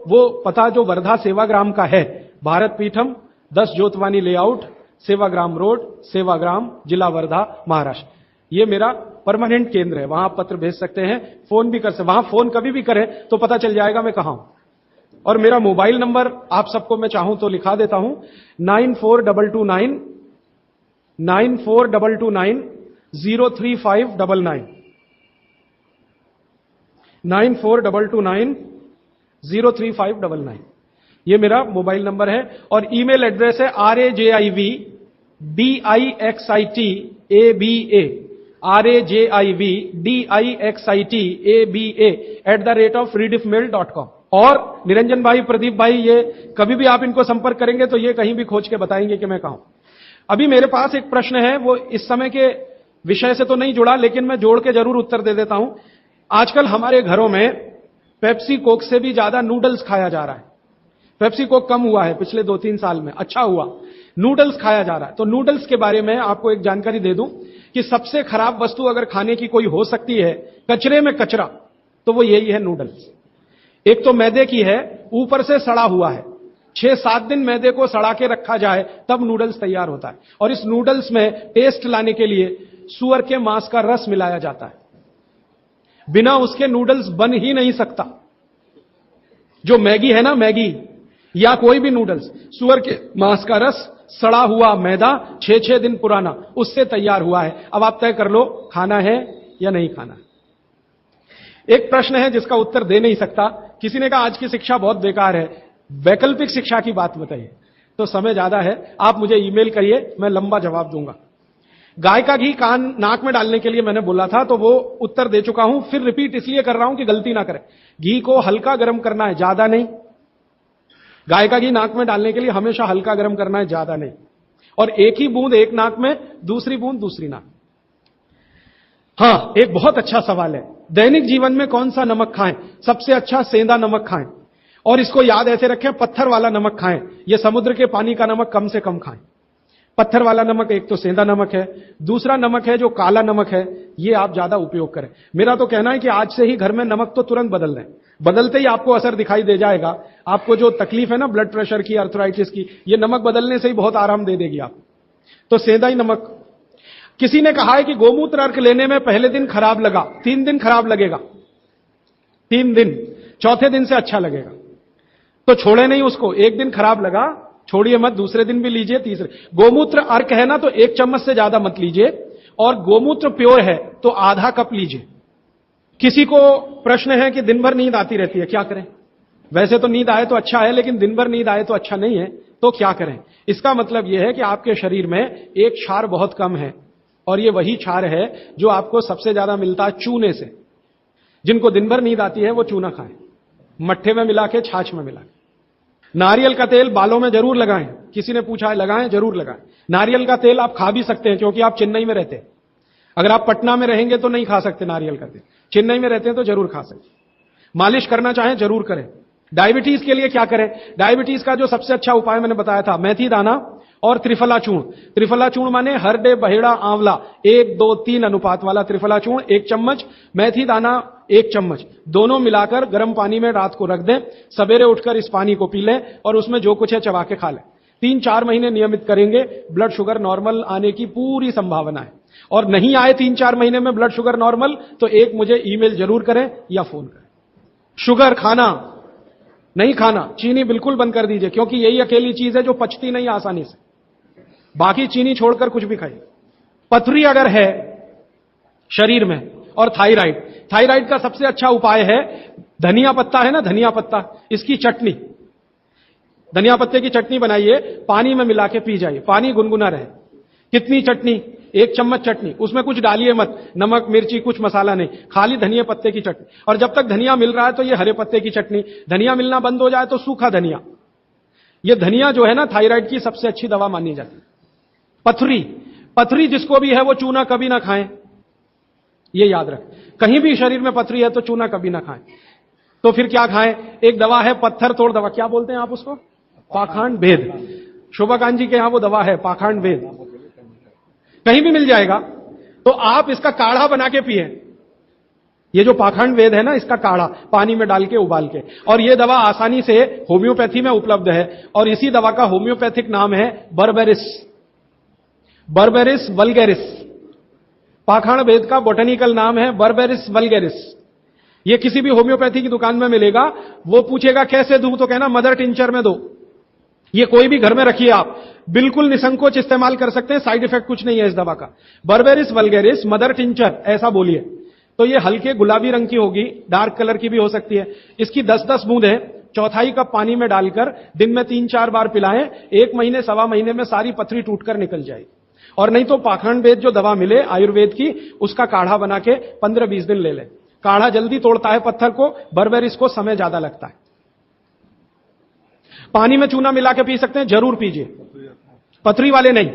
वो पता जो वर्धा सेवाग्राम का है, भारत पीठम 10 ज्योतवानी लेआउट, सेवाग्राम रोड, सेवाग्राम, जिला वर्धा, महाराष्ट्र, ये मेरा परमानेंट केंद्र है। वहां आप पत्र भेज सकते हैं, फोन भी कर सकते, वहां फोन कभी भी करें तो पता चल जाएगा मैं कहां हूं। और मेरा मोबाइल नंबर आप सबको मैं चाहूं तो लिखा देता हूं, 9422 03599 9422 03599, ये मेरा मोबाइल नंबर है। और ईमेल एड्रेस है RAJIVDIXITABA RAJIVDIXITABA@rediffmail.com। और निरंजन भाई, प्रदीप भाई, ये कभी भी आप इनको संपर्क करेंगे तो ये कहीं भी खोज के बताएंगे कि मैं कहां हूं। अभी मेरे पास एक प्रश्न है, वो इस समय के विषय से तो नहीं जुड़ा, लेकिन मैं जोड़ के जरूर उत्तर दे देता हूं। आजकल हमारे घरों में पेप्सी कोक से भी ज्यादा नूडल्स खाया जा रहा है। पेप्सी कोक कम हुआ है पिछले 2-3 साल में, अच्छा हुआ, नूडल्स खाया जा रहा है। तो नूडल्स के बारे में आपको एक जानकारी दे दूं कि सबसे खराब वस्तु अगर खाने की कोई हो सकती है, कचरे में कचरा, तो वो यही है, नूडल्स। एक तो मैदे की है, ऊपर से सड़ा हुआ है। 6-7 दिन मैदे को सड़ा के रखा जाए तब नूडल्स तैयार होता है। और इस नूडल्स में टेस्ट लाने के लिए सूअर के मांस का रस मिलाया जाता है। बिना उसके नूडल्स बन ही नहीं सकता। जो मैगी है ना, मैगी या कोई भी नूडल्स, सूअर के मांस का रस, सड़ा हुआ मैदा, 6-6 दिन पुराना, उससे तैयार हुआ है। अब आप तय कर लो, खाना है या नहीं खाना। एक प्रश्न है जिसका उत्तर दे नहीं सकता। किसी ने कहा आज की शिक्षा बहुत बेकार है, वैकल्पिक शिक्षा की बात बताइए। तो समय ज्यादा है, आप मुझे ईमेल करिए, मैं लंबा जवाब दूंगा। गाय का घी कान नाक में डालने के लिए मैंने बोला था, तो वो उत्तर दे चुका हूं, फिर रिपीट इसलिए कर रहा हूं कि गलती ना करें। घी को हल्का गर्म करना है, ज्यादा नहीं। गाय का घी नाक में डालने के लिए हमेशा हल्का गर्म करना है, ज्यादा नहीं। और एक ही बूंद एक नाक में, दूसरी बूंद दूसरी नाक। हां, एक बहुत अच्छा सवाल है, दैनिक जीवन में कौन सा नमक खाएं? सबसे अच्छा सेंधा नमक खाएं। और इसको याद ऐसे रखें, पत्थर वाला नमक खाएं। यह समुद्र के पानी का नमक कम से कम खाएं। पत्थर वाला नमक एक तो सेंधा नमक है, दूसरा नमक है जो काला नमक है, ये आप ज्यादा उपयोग करें। मेरा तो कहना है कि आज से ही घर में नमक तो तुरंत बदल दें, बदलते ही आपको असर दिखाई दे जाएगा। आपको जो तकलीफ है ना ब्लड प्रेशर की, अर्थराइटिस की, ये नमक बदलने से ही बहुत आराम दे देगी आप। तो सेंधा ही नमक। किसी ने कहा है कि गोमूत्र अर्क लेने में पहले दिन खराब लगा, 3 दिन खराब लगेगा, 3 दिन, चौथे दिन से अच्छा लगेगा। तो छोड़े नहीं उसको, एक दिन खराब लगा, छोड़िए मत, दूसरे दिन भी लीजिए, तीसरे। गोमूत्र अर्क है ना, तो 1 चम्मच से ज्यादा मत लीजिए, और गोमूत्र प्योर है तो आधा कप लीजिए। किसी को प्रश्न है कि दिन भर नींद आती रहती है, क्या करें? वैसे तो नींद आए तो अच्छा है, लेकिन दिन भर नींद आए तो अच्छा नहीं है, तो क्या करें? इसका मतलब यह है कि आपके शरीर में एक क्षार बहुत कम है, और ये वही क्षार है जो आपको सबसे ज्यादा मिलता है चूने से। जिनको दिन भर नींद आती है वो चूना खाएं, मट्ठे में मिला के, छाछ में मिला के। नारियल का तेल बालों में जरूर लगाएं। किसी ने पूछा है, लगाएं? जरूर लगाएं। नारियल का तेल आप खा भी सकते हैं, क्योंकि आप चेन्नई में रहते हैं। अगर आप पटना में रहेंगे तो नहीं खा सकते नारियल का तेल, चेन्नई में रहते हैं तो जरूर खा सकते। मालिश करना चाहें जरूर करें। डायबिटीज के लिए क्या करें? डायबिटीज का जो सबसे अच्छा उपाय मैंने बताया था, मेथी दाना और त्रिफला चूर्ण। त्रिफला चूर्ण माने हरडे, बहेड़ा, आंवला, 1, 2, 3 अनुपात वाला त्रिफला चूर्ण 1 चम्मच, मेथी दाना 1 चम्मच, दोनों मिलाकर गर्म पानी में रात को रख दें। सवेरे उठकर इस पानी को पी लें और उसमें जो कुछ है चबा के खा लें। 3-4 महीने नियमित करेंगे, ब्लड शुगर नॉर्मल आने की पूरी संभावना है। और नहीं आए 3-4 महीने में ब्लड शुगर नॉर्मल, तो एक मुझे ईमेल जरूर करें या फोन करें। शुगर खाना नहीं खाना, चीनी बिल्कुल बंद कर दीजिए, क्योंकि यही अकेली चीज है जो पचती नहीं आसानी से। बाकी चीनी छोड़कर कुछ भी खाइए। पथरी अगर है शरीर में, और थायराइड, थायराइड का सबसे अच्छा उपाय है धनिया पत्ता है ना, धनिया पत्ता, इसकी चटनी, धनिया पत्ते की चटनी बनाइए, पानी में मिला के पी जाइए, पानी गुनगुना रहे। कितनी चटनी? 1 चम्मच चटनी, उसमें कुछ डालिए मत, नमक मिर्ची कुछ मसाला नहीं, खाली धनिया पत्ते की चटनी। और जब तक धनिया मिल रहा है तो ये हरे पत्ते की चटनी, धनिया मिलना बंद हो जाए तो सूखा धनिया। ये धनिया जो है ना, थायराइड की सबसे अच्छी दवा मानी जाती है। पथरी, पथरी जिसको भी है वो चूना कभी ना खाएं, ये याद रखें। कहीं भी शरीर में पथरी है तो चूना कभी ना खाएं। तो फिर क्या खाएं? एक दवा है पत्थर तोड़ दवा, क्या बोलते हैं आप उसको? पाखंड भेद। शोभाकांत जी के यहां वो दवा है पाखंड भेद, कहीं भी मिल जाएगा। तो आप इसका काढ़ा बना के पिए। ये जो पाखंड वेद है ना, इसका काढ़ा पानी में डाल के उबाल के, और ये दवा आसानी से होम्योपैथी में उपलब्ध है। और इसी दवा का होम्योपैथिक नाम है बर्बेरिस, बर्बेरिस वल्गेरिस। पाखंड वेद का बोटेनिकल नाम है बर्बेरिस वल्गेरिस। ये किसी भी होम्योपैथी की दुकान में मिलेगा। वो पूछेगा कैसे दूं, तो कहना मदर टिंचर में दो। ये कोई भी घर में रखिए, आप बिल्कुल निसंकोच इस्तेमाल कर सकते हैं, साइड इफेक्ट कुछ नहीं है इस दवा का। बर्बेरिस वल्गेरिस मदर टिंचर ऐसा बोलिए तो ये हल्के गुलाबी रंग की होगी, डार्क कलर की भी हो सकती है। इसकी 10-10 बूंदें 1/4 कप पानी में डालकर दिन में 3-4 बार पिलाएं। 1 महीने 1.25 महीने में सारी पथरी टूटकर निकल जाएगी। और नहीं तो पाखंड वेद जो दवा मिले आयुर्वेद की, उसका काढ़ा बना के 15-20 दिन ले ले। काढ़ा जल्दी तोड़ता है पत्थर को, बर्बेरिस को समय ज्यादा लगता है। पानी में चूना मिला के पी सकते हैं, जरूर पीजिए, पथरी वाले नहीं।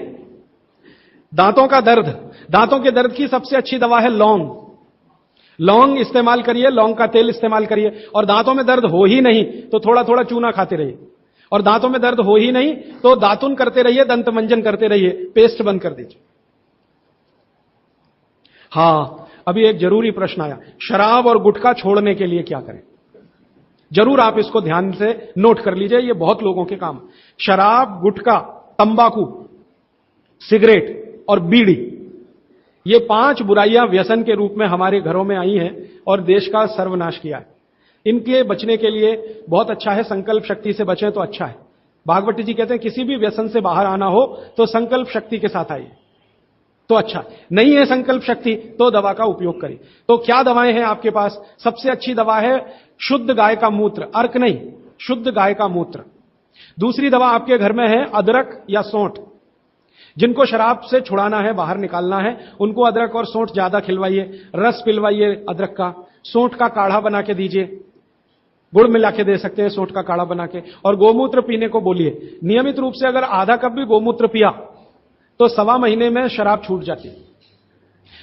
दांतों का दर्द, दांतों के दर्द की सबसे अच्छी दवा है लौंग। लौंग इस्तेमाल करिए, लौंग का तेल इस्तेमाल करिए। और दांतों में दर्द हो ही नहीं तो थोड़ा थोड़ा चूना खाते रहिए। और दांतों में दर्द हो ही नहीं तो दातुन करते रहिए, दंत मंजन करते रहिए, पेस्ट बंद कर दीजिए। हां, अभी एक जरूरी प्रश्न आया, शराब और गुटखा छोड़ने के लिए क्या करें? जरूर आप इसको ध्यान से नोट कर लीजिए, ये बहुत लोगों के काम। शराब, गुटखा, तंबाकू, सिगरेट और बीड़ी, ये 5 बुराइयां व्यसन के रूप में हमारे घरों में आई हैं और देश का सर्वनाश किया है। इनके बचने के लिए बहुत अच्छा है, संकल्प शक्ति से बचें तो अच्छा है। भागवती जी कहते हैं किसी भी व्यसन से बाहर आना हो तो संकल्प शक्ति के साथ आइए तो अच्छा। नहीं है संकल्प शक्ति तो दवा का उपयोग करिए। तो क्या दवाएं हैं आपके पास? सबसे अच्छी दवा है शुद्ध गाय का मूत्र, अर्क नहीं, शुद्ध गाय का मूत्र। दूसरी दवा आपके घर में है अदरक या सौंठ। जिनको शराब से छुड़ाना है, बाहर निकालना है, उनको अदरक और सौंठ ज्यादा खिलवाइए, रस पिलवाइए अदरक का, सौंठ का काढ़ा बना के दीजिए, गुड़ मिला के दे सकते हैं सौंठ का काढ़ा बना के। और गोमूत्र पीने को बोलिए। नियमित रूप से अगर आधा कप भी गोमूत्र पिया तो 1.25 महीने में शराब छूट जाती है।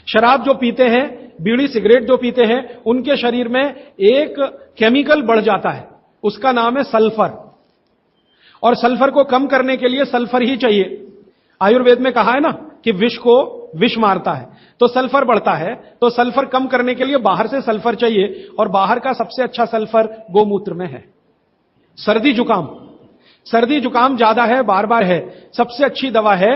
शराब जो पीते हैं, बीड़ी सिगरेट जो पीते हैं, उनके शरीर में एक केमिकल बढ़ जाता है, उसका नाम है सल्फर। और सल्फर को कम करने के लिए सल्फर ही चाहिए। आयुर्वेद में कहा है ना कि विष को विष मारता है, तो सल्फर बढ़ता है। तो सल्फर कम करने के लिए बाहर से सल्फर चाहिए, और बाहर का सबसे अच्छा सल्फर गोमूत्र में है। सर्दी जुकाम, सर्दी जुकाम ज्यादा है, बार बार है, सबसे अच्छी दवा है।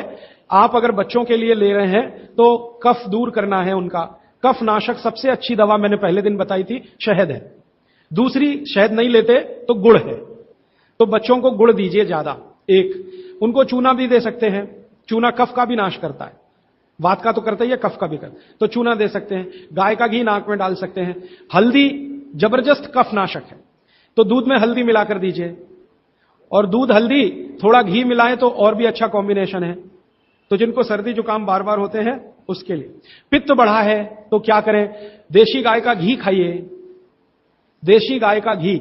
आप अगर बच्चों के लिए ले रहे हैं तो कफ दूर करना है उनका, कफ नाशक सबसे अच्छी दवा मैंने पहले दिन बताई थी, शहद है। दूसरी, शहद नहीं लेते तो गुड़ है, तो बच्चों को गुड़ दीजिए ज्यादा। एक, उनको चूना भी दे सकते हैं, चूना कफ का भी नाश करता है, वात का तो करता ही है, कफ का भी करता है, तो चूना दे सकते हैं। गाय का घी नाक में डाल सकते हैं। हल्दी जबरदस्त कफ नाशक है, तो दूध में हल्दी मिलाकर दीजिए। और दूध हल्दी थोड़ा घी मिलाएं तो और भी अच्छा कॉम्बिनेशन है। तो जिनको सर्दी जुकाम बार बार होते हैं उसके लिए। पित्त बढ़ा है तो क्या करें? देशी गाय का घी खाइए। देशी गाय का घी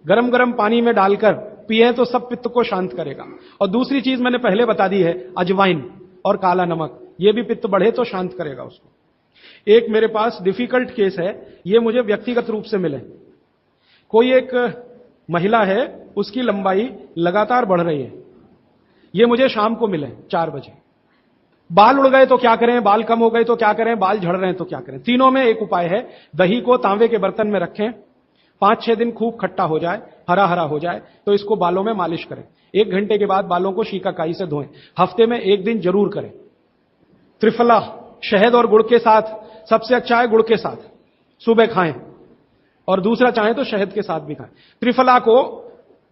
गरम गरम पानी में डालकर पिए तो सब पित्त को शांत करेगा। और दूसरी चीज मैंने पहले बता दी है, अजवाइन और काला नमक, ये भी पित्त बढ़े तो शांत करेगा उसको। एक मेरे पास डिफिकल्ट केस है, ये मुझे व्यक्तिगत रूप से मिले। कोई एक महिला है, उसकी लंबाई लगातार बढ़ रही है, ये मुझे शाम को मिले 4 बजे। बाल उड़ गए तो क्या करें, बाल कम हो गए तो क्या करें, बाल झड़ रहे हैं तो क्या करें? तीनों में एक उपाय है, दही को तांबे के बर्तन में रखें, 5-6 दिन खूब खट्टा हो जाए, हरा हरा हो जाए तो इसको बालों में मालिश करें। 1 घंटे के बाद बालों को शीकाकाई से धोएं। हफ्ते में 1 दिन जरूर करें। त्रिफला शहद और गुड़ के साथ, सबसे अच्छा है गुड़ के साथ, सुबह खाएं, और दूसरा चाहें तो शहद के साथ भी खाएं। त्रिफला को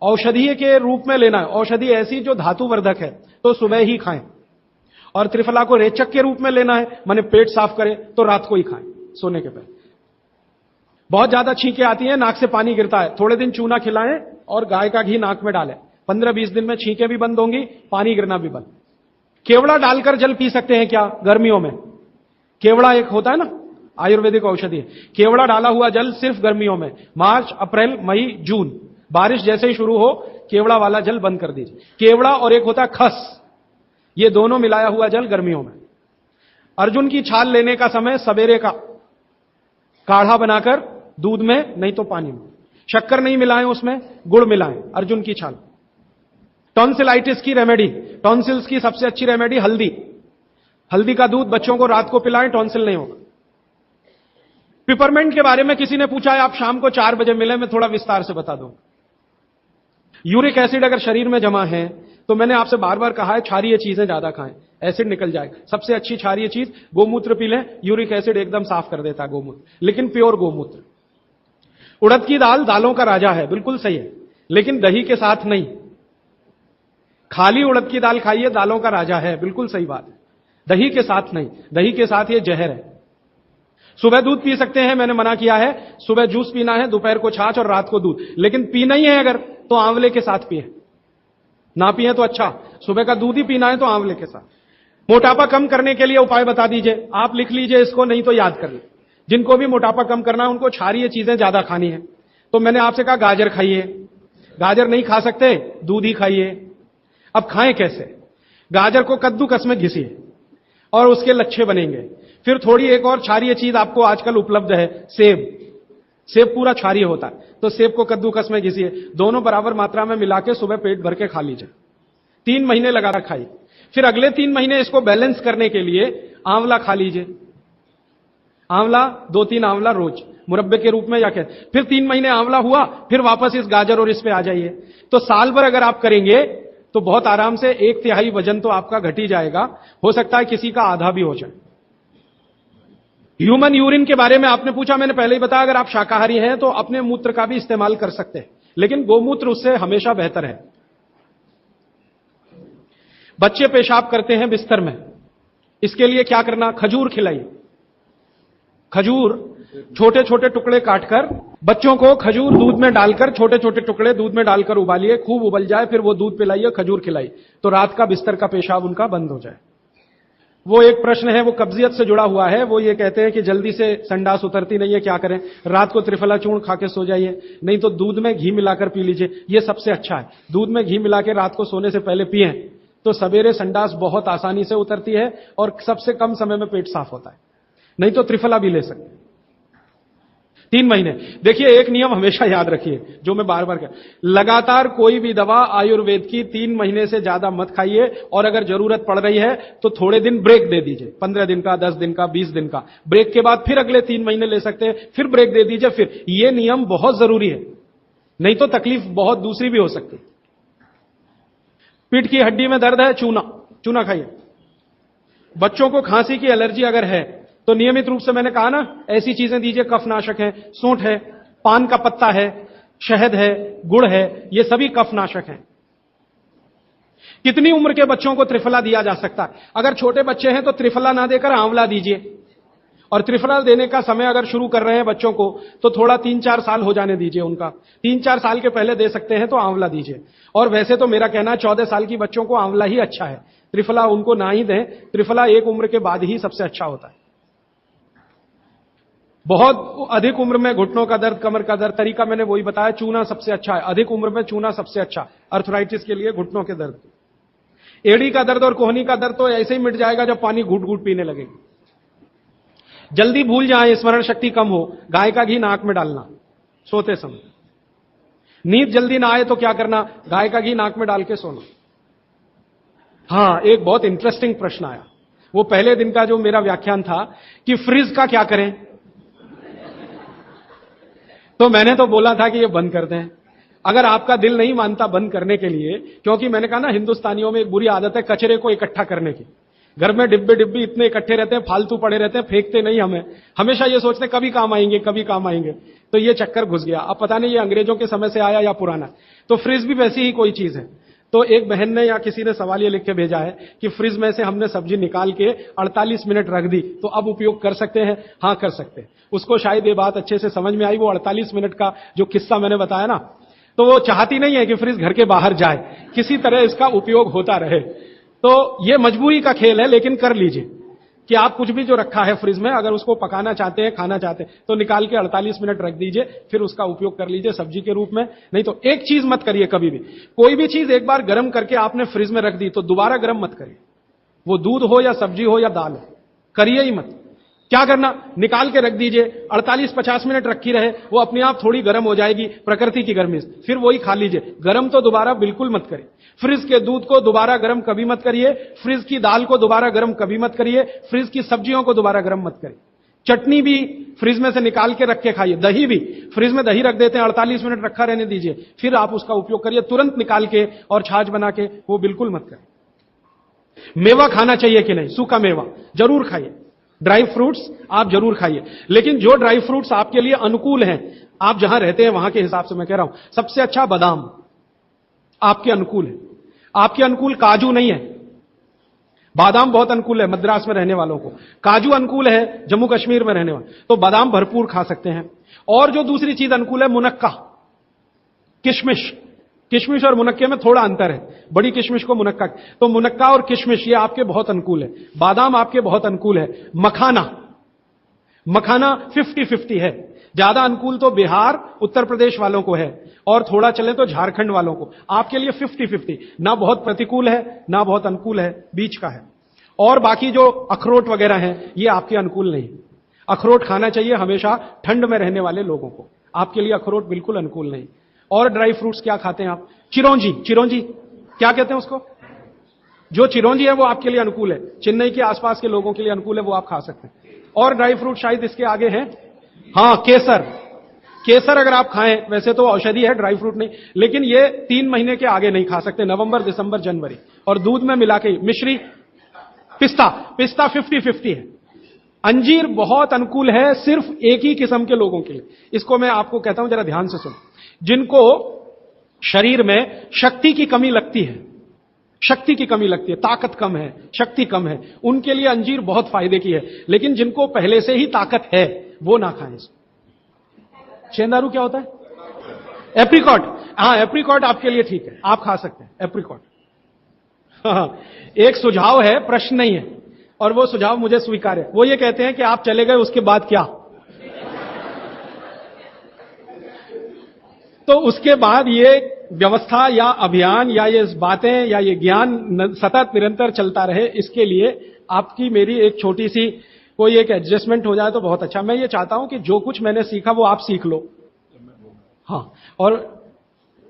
औषधीय के रूप में लेना है, औषधि ऐसी जो धातुवर्धक है, तो सुबह ही खाएं। और त्रिफला को रेचक के रूप में लेना है, माने पेट साफ करे, तो रात को ही खाएं सोने के पहले। बहुत ज्यादा छींकें आती हैं, नाक से पानी गिरता है, थोड़े दिन चूना खिलाएं और गाय का घी नाक में डालें, 15-20 दिन में छींकें भी बंद होंगी, पानी गिरना भी बंद। केवड़ा डालकर जल पी सकते हैं क्या गर्मियों में? केवड़ा एक होता है ना आयुर्वेदिक औषधि, केवड़ा डाला हुआ जल सिर्फ गर्मियों में, मार्च, अप्रैल, मई, जून, बारिश जैसे ही शुरू हो केवड़ा वाला जल बंद कर दीजिए। केवड़ा और एक होता है खस, ये दोनों मिलाया हुआ जल गर्मियों में। अर्जुन की छाल लेने का समय सवेरे का, काढ़ा बनाकर दूध में नहीं तो पानी में, शक्कर नहीं मिलाएं उसमें, गुड़ मिलाएं, अर्जुन की छाल। टॉन्सिलाइटिस की रेमेडी, टॉन्सिल्स की सबसे अच्छी रेमेडी हल्दी, हल्दी का दूध बच्चों को रात को पिलाएं, टॉन्सिल नहीं होगा। पिपरमेंट के बारे में किसी ने पूछा है, आप शाम को 4 बजे मिले, मैं थोड़ा विस्तार से बता दूं। यूरिक एसिड अगर शरीर में जमा है तो मैंने आपसे बार बार कहा है क्षारीय चीजें ज्यादा खाएं, एसिड निकल जाएगा। सबसे अच्छी क्षारीय चीज गोमूत्र पी लें, यूरिक एसिड एकदम साफ कर देता है गोमूत्र, लेकिन प्योर गोमूत्र। उड़द की दाल दालों का राजा है, बिल्कुल सही है, लेकिन दही के साथ नहीं। खाली उड़द की दाल खाइए, दालों का राजा है, बिल्कुल सही बात है, दही के साथ नहीं, दही के साथ ये जहर है। सुबह दूध पी सकते हैं, मैंने मना किया है, सुबह जूस पीना है, दोपहर को छाछ और रात को दूध, लेकिन पीना ही है अगर तो आंवले के साथ पिए, ना पिए तो अच्छा, सुबह का दूध ही पीना है तो आंवले के साथ। मोटापा कम करने के लिए उपाय बता दीजिए, आप लिख लीजिए इसको, नहीं तो याद कर लीजिए। जिनको भी मोटापा कम करना है उनको क्षारीय चीजें ज्यादा खानी है। तो मैंने आपसे कहा गाजर खाइए, गाजर नहीं खा सकते, दूध ही खाइए। अब खाएं कैसे? गाजर को कद्दूकस में घिसिए और उसके लच्छे बनेंगे। फिर थोड़ी एक और क्षारीय चीज आपको आजकल उपलब्ध है, सेब। सेब पूरा क्षारीय होता है, तो सेब को कद्दूकस में घिसिए, दोनों बराबर मात्रा में मिला के सुबह पेट भर के खा लीजिए। 3 महीने लगातार खाइए। फिर अगले 3 महीने इसको बैलेंस करने के लिए आंवला खा लीजिए। आंवला 2-3 आंवला रोज मुरब्बे के रूप में या क्या। फिर 3 महीने आंवला हुआ, फिर वापस इस गाजर और इस पे आ जाइए। तो साल भर अगर आप करेंगे तो बहुत आराम से 1/3 वजन तो आपका घट ही जाएगा। हो सकता है किसी का आधा भी हो जाए। ह्यूमन यूरिन के बारे में आपने पूछा, मैंने पहले ही बताया, अगर आप शाकाहारी हैं तो अपने मूत्र का भी इस्तेमाल कर सकते हैं, लेकिन गोमूत्र उससे हमेशा बेहतर है। बच्चे पेशाब करते हैं बिस्तर में, इसके लिए क्या करना? खजूर खिलाइए। खजूर छोटे छोटे टुकड़े काटकर बच्चों को खजूर दूध में डालकर, छोटे छोटे टुकड़े दूध में डालकर उबालिए, खूब उबल जाए, फिर वो दूध पिलाइए, खजूर खिलाइए, तो रात का बिस्तर का पेशाब उनका बंद हो जाए। वो एक प्रश्न है, वो कब्जियत से जुड़ा हुआ है। वो ये कहते हैं कि जल्दी से संडास उतरती नहीं है, क्या करें? रात को त्रिफला चूर्ण खा के सो जाइए, नहीं तो दूध में घी मिलाकर पी लीजिए, ये सबसे अच्छा है। दूध में घी मिला के रात को सोने से पहले पिएं तो सवेरे संडास बहुत आसानी से उतरती है और सबसे कम समय में पेट साफ होता है। नहीं तो त्रिफला भी ले सकते हैं। 3 महीने। देखिए, एक नियम हमेशा याद रखिए, जो मैं बार बार कह, लगातार कोई भी दवा आयुर्वेद की 3 महीने से ज्यादा मत खाइए, और अगर जरूरत पड़ रही है तो थोड़े दिन ब्रेक दे दीजिए, 15 दिन का, 10 दिन का, 20 दिन का ब्रेक के बाद फिर अगले 3 महीने ले सकते हैं, फिर ब्रेक दे दीजिए। फिर ये नियम बहुत जरूरी है, नहीं तो तकलीफ बहुत दूसरी भी हो सकती है। पीठ की हड्डी में दर्द है, चूना खाइए। बच्चों को खांसी की एलर्जी अगर है तो नियमित रूप से, मैंने कहा ना, ऐसी चीजें दीजिए, कफनाशक है, सूंठ है, पान का पत्ता है, शहद है, गुड़ है, ये सभी कफनाशक हैं। कितनी उम्र के बच्चों को त्रिफला दिया जा सकता है? अगर छोटे बच्चे हैं तो त्रिफला ना देकर आंवला दीजिए, और त्रिफला देने का समय अगर शुरू कर रहे हैं बच्चों को तो थोड़ा 3-4 साल हो जाने दीजिए उनका। 3-4 साल के पहले दे सकते हैं तो आंवला दीजिए। और वैसे तो मेरा कहना है 14 साल की बच्चों को आंवला ही अच्छा है, त्रिफला उनको ना ही दें। त्रिफला एक उम्र के बाद ही सबसे अच्छा होता है। बहुत अधिक उम्र में घुटनों का दर्द, कमर का दर्द, तरीका मैंने वही बताया, चूना सबसे अच्छा है। अधिक उम्र में चूना सबसे अच्छा, अर्थराइटिस के लिए, घुटनों के दर्द। एड़ी का दर्द और कोहनी का दर्द तो ऐसे ही मिट जाएगा जब पानी घूट घूट पीने लगेगी। जल्दी भूल जाए, स्मरण शक्ति कम हो, गाय का घी नाक में डालना सोते समय। नींद जल्दी ना आए तो क्या करना? गाय का घी नाक में डाल के सोना। हां, एक बहुत इंटरेस्टिंग प्रश्न आया, वो पहले दिन का जो मेरा व्याख्यान था कि फ्रिज का क्या करें। तो मैंने तो बोला था कि ये बंद कर दें, अगर आपका दिल नहीं मानता बंद करने के लिए, क्योंकि मैंने कहा ना, हिंदुस्तानियों में एक बुरी आदत है कचरे को इकट्ठा करने की। घर में डिब्बे डिब्बी इतने इकट्ठे रहते हैं, फालतू पड़े रहते हैं, फेंकते नहीं हमें, हमेशा ये सोचते हैं कभी काम आएंगे, कभी काम आएंगे। तो ये चक्कर घुस गया। अब पता नहीं ये अंग्रेजों के समय से आया या पुराना। तो फ्रिज भी वैसी ही कोई चीज है। तो एक बहन ने या किसी ने सवाल ये लिख के भेजा है कि फ्रिज में से हमने सब्जी निकाल के 48 मिनट रख दी, तो अब उपयोग कर सकते हैं? हाँ, कर सकते हैं। उसको शायद ये बात अच्छे से समझ में आई। वो 48 मिनट का जो किस्सा मैंने बताया ना, तो वो चाहती नहीं है कि फ्रिज घर के बाहर जाए, किसी तरह इसका उपयोग होता रहे। तो ये मजबूरी का खेल है, लेकिन कर लीजिए कि आप कुछ भी जो रखा है फ्रिज में, अगर उसको पकाना चाहते हैं, खाना चाहते हैं, तो निकाल के 48 मिनट रख दीजिए, फिर उसका उपयोग कर लीजिए सब्जी के रूप में। नहीं तो एक चीज मत करिए कभी भी, कोई भी चीज एक बार गर्म करके आपने फ्रिज में रख दी तो दोबारा गर्म मत करिए। वो दूध हो या सब्जी हो या दाल हो, करिए ही मत। क्या करना? निकाल के रख दीजिए, 48-50 मिनट रखी रहे, वो अपने आप थोड़ी गर्म हो जाएगी, प्रकृति की गर्मी से, फिर वही खा लीजिए। गर्म तो दोबारा बिल्कुल मत करिए। फ्रिज के दूध को दोबारा गर्म कभी मत करिए, फ्रिज की दाल को दोबारा गर्म कभी मत करिए, फ्रिज की सब्जियों को दोबारा गर्म मत करिए। चटनी भी फ्रिज में से निकाल के रख के खाइए, दही भी फ्रिज में दही रख देते हैं, 48 मिनट रखा रहने दीजिए, फिर आप उसका उपयोग करिए, तुरंत निकाल के और छाछ बना के, वो बिल्कुल मत करिए। मेवा खाना चाहिए कि नहीं? सूखा मेवा जरूर खाइए, ड्राई फ्रूट्स आप जरूर खाइए, लेकिन जो ड्राई फ्रूट्स आपके लिए अनुकूल हैं, आप जहां रहते हैं वहां के हिसाब से मैं कह रहा हूं, सबसे अच्छा बादाम आपके अनुकूल है। आपके अनुकूल काजू नहीं है, बादाम बहुत अनुकूल है मद्रास में रहने वालों को, काजू अनुकूल है जम्मू कश्मीर में रहने वाले, तो बादाम भरपूर खा सकते हैं। और जो दूसरी चीज अनुकूल है, मुनक्का, किशमिश, किशमिश और मुनक्के में थोड़ा अंतर है, बड़ी किशमिश को मुनक्का, तो मुनक्का और किशमिश ये आपके बहुत अनुकूल है, बादाम आपके बहुत अनुकूल है। मखाना 50-50 है, ज्यादा अनुकूल तो बिहार उत्तर प्रदेश वालों को है और थोड़ा चले तो झारखंड वालों को। आपके लिए 50-50, ना बहुत प्रतिकूल है ना बहुत अनुकूल है, बीच का है। और बाकी जो अखरोट वगैरह हैं ये आपके अनुकूल नहीं। अखरोट खाना चाहिए हमेशा ठंड में रहने वाले लोगों को, आपके लिए अखरोट बिल्कुल अनुकूल नहीं। और ड्राई फ्रूट्स क्या खाते हैं आप? चिरौंजी, चिरौंजी क्या कहते हैं उसको? जो चिरौंजी है वो आपके लिए अनुकूल है, चेन्नई के आसपास के लोगों के लिए अनुकूल है, वो आप खा सकते हैं। और ड्राई फ्रूट शायद इसके आगे हैं, हां केसर। केसर अगर आप खाएं, वैसे तो औषधि है, ड्राई फ्रूट नहीं, लेकिन ये 3 महीने के आगे नहीं खा सकते, नवंबर दिसंबर जनवरी, और दूध में मिला के। मिश्री, पिस्ता 50-50 है। अंजीर बहुत अनुकूल है सिर्फ एक ही किस्म के लोगों के लिए। इसको मैं आपको कहता हूं, जरा ध्यान से सुनो। जिनको शरीर में शक्ति की कमी लगती है, शक्ति की कमी लगती है, ताकत कम है, शक्ति कम है, उनके लिए अंजीर बहुत फायदे की है। लेकिन जिनको पहले से ही ताकत है वो ना खाएं इसको। शेंदारू क्या होता है? एप्रिकॉट, हां एप्रिकॉट आपके लिए ठीक है, आप खा सकते हैं एप्रिकॉट। एक सुझाव है, प्रश्न नहीं है, और वो सुझाव मुझे स्वीकार है। वो ये कहते हैं कि आप चले गए उसके बाद क्या? तो उसके बाद ये व्यवस्था या अभियान या ये बातें या ये ज्ञान सतत निरंतर चलता रहे, इसके लिए आपकी मेरी एक छोटी सी कोई एक एडजस्टमेंट हो जाए तो बहुत अच्छा। मैं ये चाहता हूं कि जो कुछ मैंने सीखा वो आप सीख लो। हां, और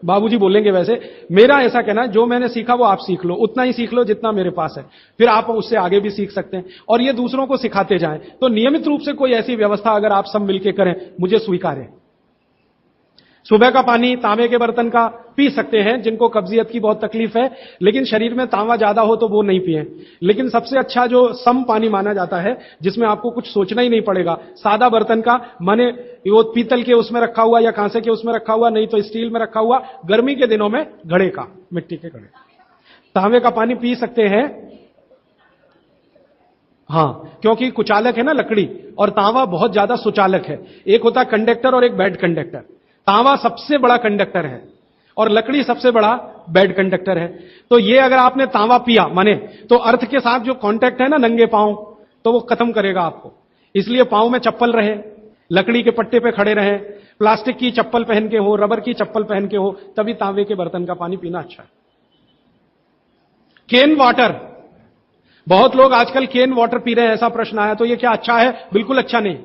बाबूजी बोलेंगे वैसे, मेरा ऐसा कहना है जो मैंने सीखा वो आप सीख लो, उतना ही सीख लो जितना मेरे पास है, फिर आप उससे आगे भी सीख सकते हैं और ये दूसरों को सिखाते जाएं। तो नियमित रूप से कोई ऐसी व्यवस्था अगर आप सब मिलकर करें, मुझे स्वीकार है। सुबह का पानी तांबे के बर्तन का पी सकते हैं जिनको कब्जियत की बहुत तकलीफ है, लेकिन शरीर में तांबा ज्यादा हो तो वो नहीं पिए। लेकिन सबसे अच्छा जो सम पानी माना जाता है, जिसमें आपको कुछ सोचना ही नहीं पड़ेगा, सादा बर्तन का, माने वो पीतल के उसमें रखा हुआ या कांसे के उसमें रखा हुआ, नहीं तो स्टील में रखा हुआ, गर्मी के दिनों में घड़े का, मिट्टी के घड़े, तांबे का पानी पी सकते हैं। हां, क्योंकि कुचालक है ना लकड़ी, और तांबा बहुत ज्यादा सुचालक है। एक होता है कंडक्टर और एक बैड कंडक्टर। तांबा सबसे बड़ा कंडक्टर है और लकड़ी सबसे बड़ा बैड कंडक्टर है। तो ये अगर आपने तांबा पिया माने, तो अर्थ के साथ जो कांटेक्ट है ना नंगे पांव, तो वो खत्म करेगा आपको। इसलिए पांव में चप्पल रहे, लकड़ी के पट्टे पे खड़े रहे, प्लास्टिक की चप्पल पहन के हो, रबर की चप्पल पहन के हो, तभी तांबे के बर्तन का पानी पीना अच्छा है। केन वाटर, बहुत लोग आजकल केन वाटर पी रहे हैं, ऐसा प्रश्न आया, तो ये क्या अच्छा है? बिल्कुल अच्छा नहीं।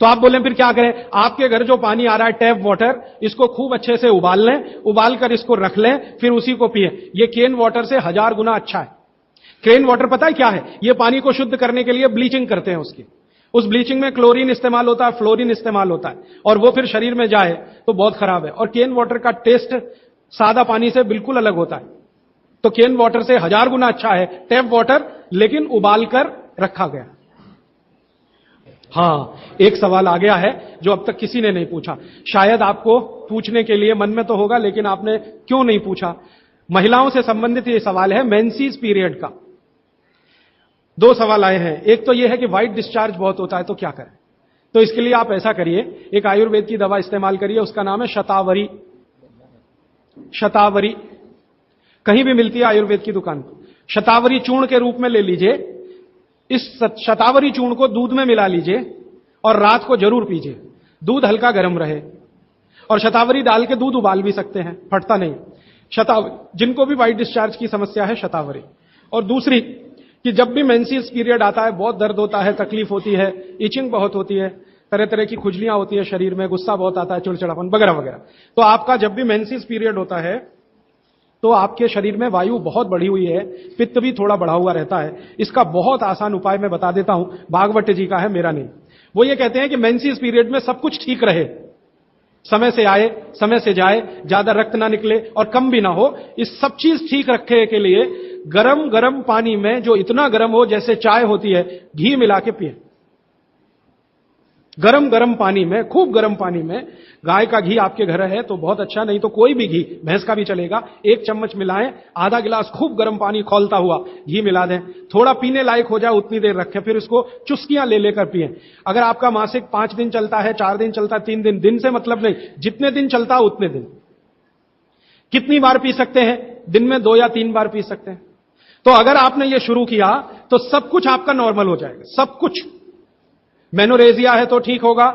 तो आप बोले फिर क्या करें? आपके घर जो पानी आ रहा है टैप वाटर, इसको खूब अच्छे से उबाल लें, उबाल कर इसको रख लें, फिर उसी को पिए। ये केन वाटर से 1000 गुना अच्छा है। केन वाटर पता है क्या है? ये पानी को शुद्ध करने के लिए ब्लीचिंग करते हैं उसकी। उस ब्लीचिंग में क्लोरीन इस्तेमाल होता है, फ्लोरीन इस्तेमाल होता है, और वो फिर शरीर में जाए तो बहुत खराब है। और केन वाटर का टेस्ट सादा पानी से बिल्कुल अलग होता है। तो केन वाटर से 1000 गुना अच्छा है टैप वाटर, लेकिन उबाल कर रखा गया। हां, एक सवाल आ गया है जो अब तक किसी ने नहीं पूछा, शायद आपको पूछने के लिए मन में तो होगा, लेकिन आपने क्यों नहीं पूछा। महिलाओं से संबंधित यह सवाल है मेंसेस पीरियड का। 2 सवाल आए हैं। एक तो यह है कि व्हाइट डिस्चार्ज बहुत होता है तो क्या करें। तो इसके लिए आप ऐसा करिए, एक आयुर्वेद की दवा इस्तेमाल करिए, उसका नाम है शतावरी। शतावरी कहीं भी मिलती है आयुर्वेद की दुकान पर। शतावरी चूर्ण के रूप में ले लीजिए। इस शतावरी चूर्ण को दूध में मिला लीजिए और रात को जरूर पीजिए। दूध हल्का गर्म रहे, और शतावरी डाल के दूध उबाल भी सकते हैं, फटता नहीं। शतावरी, जिनको भी व्हाइट डिस्चार्ज की समस्या है, शतावरी। और दूसरी कि जब भी मेंसेस पीरियड आता है, बहुत दर्द होता है, तकलीफ होती है, इचिंग बहुत होती है, तरह तरह की खुजलियां होती है शरीर में, गुस्सा बहुत आता है, चिड़चिड़ापन वगैरह वगैरह, तो आपका जब भी मेंसेस पीरियड होता है तो आपके शरीर में वायु बहुत बढ़ी हुई है, पित्त भी थोड़ा बढ़ा हुआ रहता है। इसका बहुत आसान उपाय मैं बता देता हूं, भागवत जी का है, मेरा नहीं। वो ये कहते हैं कि मेंसेस पीरियड में सब कुछ ठीक रहे, समय से आए समय से जाए, ज्यादा रक्त ना निकले और कम भी ना हो, इस सब चीज ठीक रखने के लिए गरम गरम पानी में, जो इतना गरम हो जैसे चाय होती है, घी मिला के पिए। गरम गरम पानी में, खूब गरम पानी में, गाय का घी आपके घर है तो बहुत अच्छा, नहीं तो कोई भी घी, भैंस का भी चलेगा, 1 चम्मच मिलाएं, आधा गिलास खूब गरम पानी खौलता हुआ घी मिला दें, थोड़ा पीने लायक हो जाए उतनी देर रखें, फिर इसको चुस्कियां ले लेकर पिए। अगर आपका मासिक 5 दिन चलता है, 4 दिन चलता है, 3 दिन, दिन से मतलब नहीं, जितने दिन चलता है उतने दिन। कितनी बार पी सकते हैं? दिन में 2 या 3 बार पी सकते हैं। तो अगर आपने ये शुरू किया तो सब कुछ आपका नॉर्मल हो जाएगा, सब कुछ। मेनोरेजिया है तो ठीक होगा,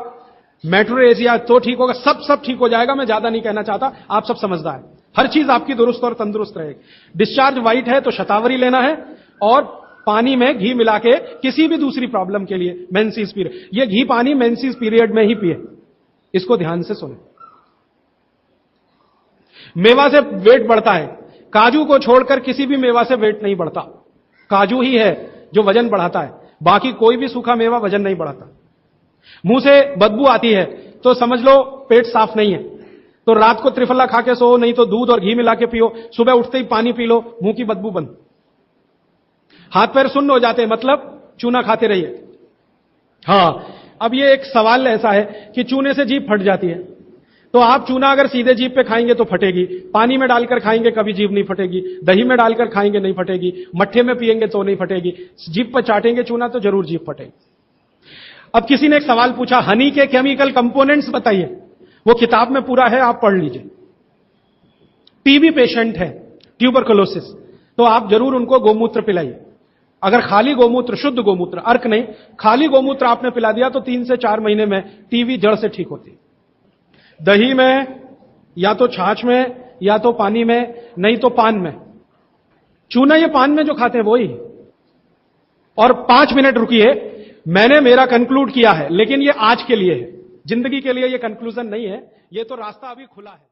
मेट्रोरेजिया तो ठीक होगा, सब ठीक हो जाएगा। मैं ज्यादा नहीं कहना चाहता, आप सब समझदार हैं। हर चीज आपकी दुरुस्त और तंदुरुस्त रहेगी। डिस्चार्ज व्हाइट है तो शतावरी लेना है, और पानी में घी मिला के किसी भी दूसरी प्रॉब्लम के लिए, मेंसेस पीरियड, ये घी पानी मेंसेस पीरियड में ही पिए। इसको ध्यान से सुने। मेवा से वेट बढ़ता है, काजू को छोड़कर किसी भी मेवा से वेट नहीं बढ़ता। काजू ही है जो वजन बढ़ाता है, बाकी कोई भी सूखा मेवा वजन नहीं बढ़ाता। मुंह से बदबू आती है तो समझ लो पेट साफ नहीं है, तो रात को त्रिफला खा के सो, नहीं तो दूध और घी मिला के पियो, सुबह उठते ही पानी पी लो, मुंह की बदबू बंद। हाथ पैर सुन्न हो जाते हैं, मतलब चूना खाते रहिए। हां, अब ये एक सवाल ऐसा है कि चूने से जीभ फट जाती है, तो आप चूना अगर सीधे जीभ पे खाएंगे तो फटेगी, पानी में डालकर खाएंगे कभी जीभ नहीं फटेगी, दही में डालकर खाएंगे नहीं फटेगी, मट्ठे में पिएंगे तो नहीं फटेगी, जीभ पर चाटेंगे चूना तो जरूर जीभ फटेगी। अब किसी ने एक सवाल पूछा, हनी के केमिकल कंपोनेंट्स बताइए। वो किताब में पूरा है, आप पढ़ लीजिए। टीबी पेशेंट है, ट्यूबरकुलोसिस, तो आप जरूर उनको गोमूत्र पिलाइए। अगर खाली गोमूत्र, शुद्ध गोमूत्र, अर्क नहीं, खाली गोमूत्र आपने पिला दिया तो 3 से 4 महीने में टीबी जड़ से ठीक होती है। दही में, या तो छाछ में, या तो पानी में, नहीं तो पान में। चूना ये पान में जो खाते हैं वही। और 5 मिनट रुकिए, मैंने मेरा कंक्लूड किया है, लेकिन ये आज के लिए है, जिंदगी के लिए ये कंक्लूजन नहीं है, ये तो रास्ता अभी खुला है।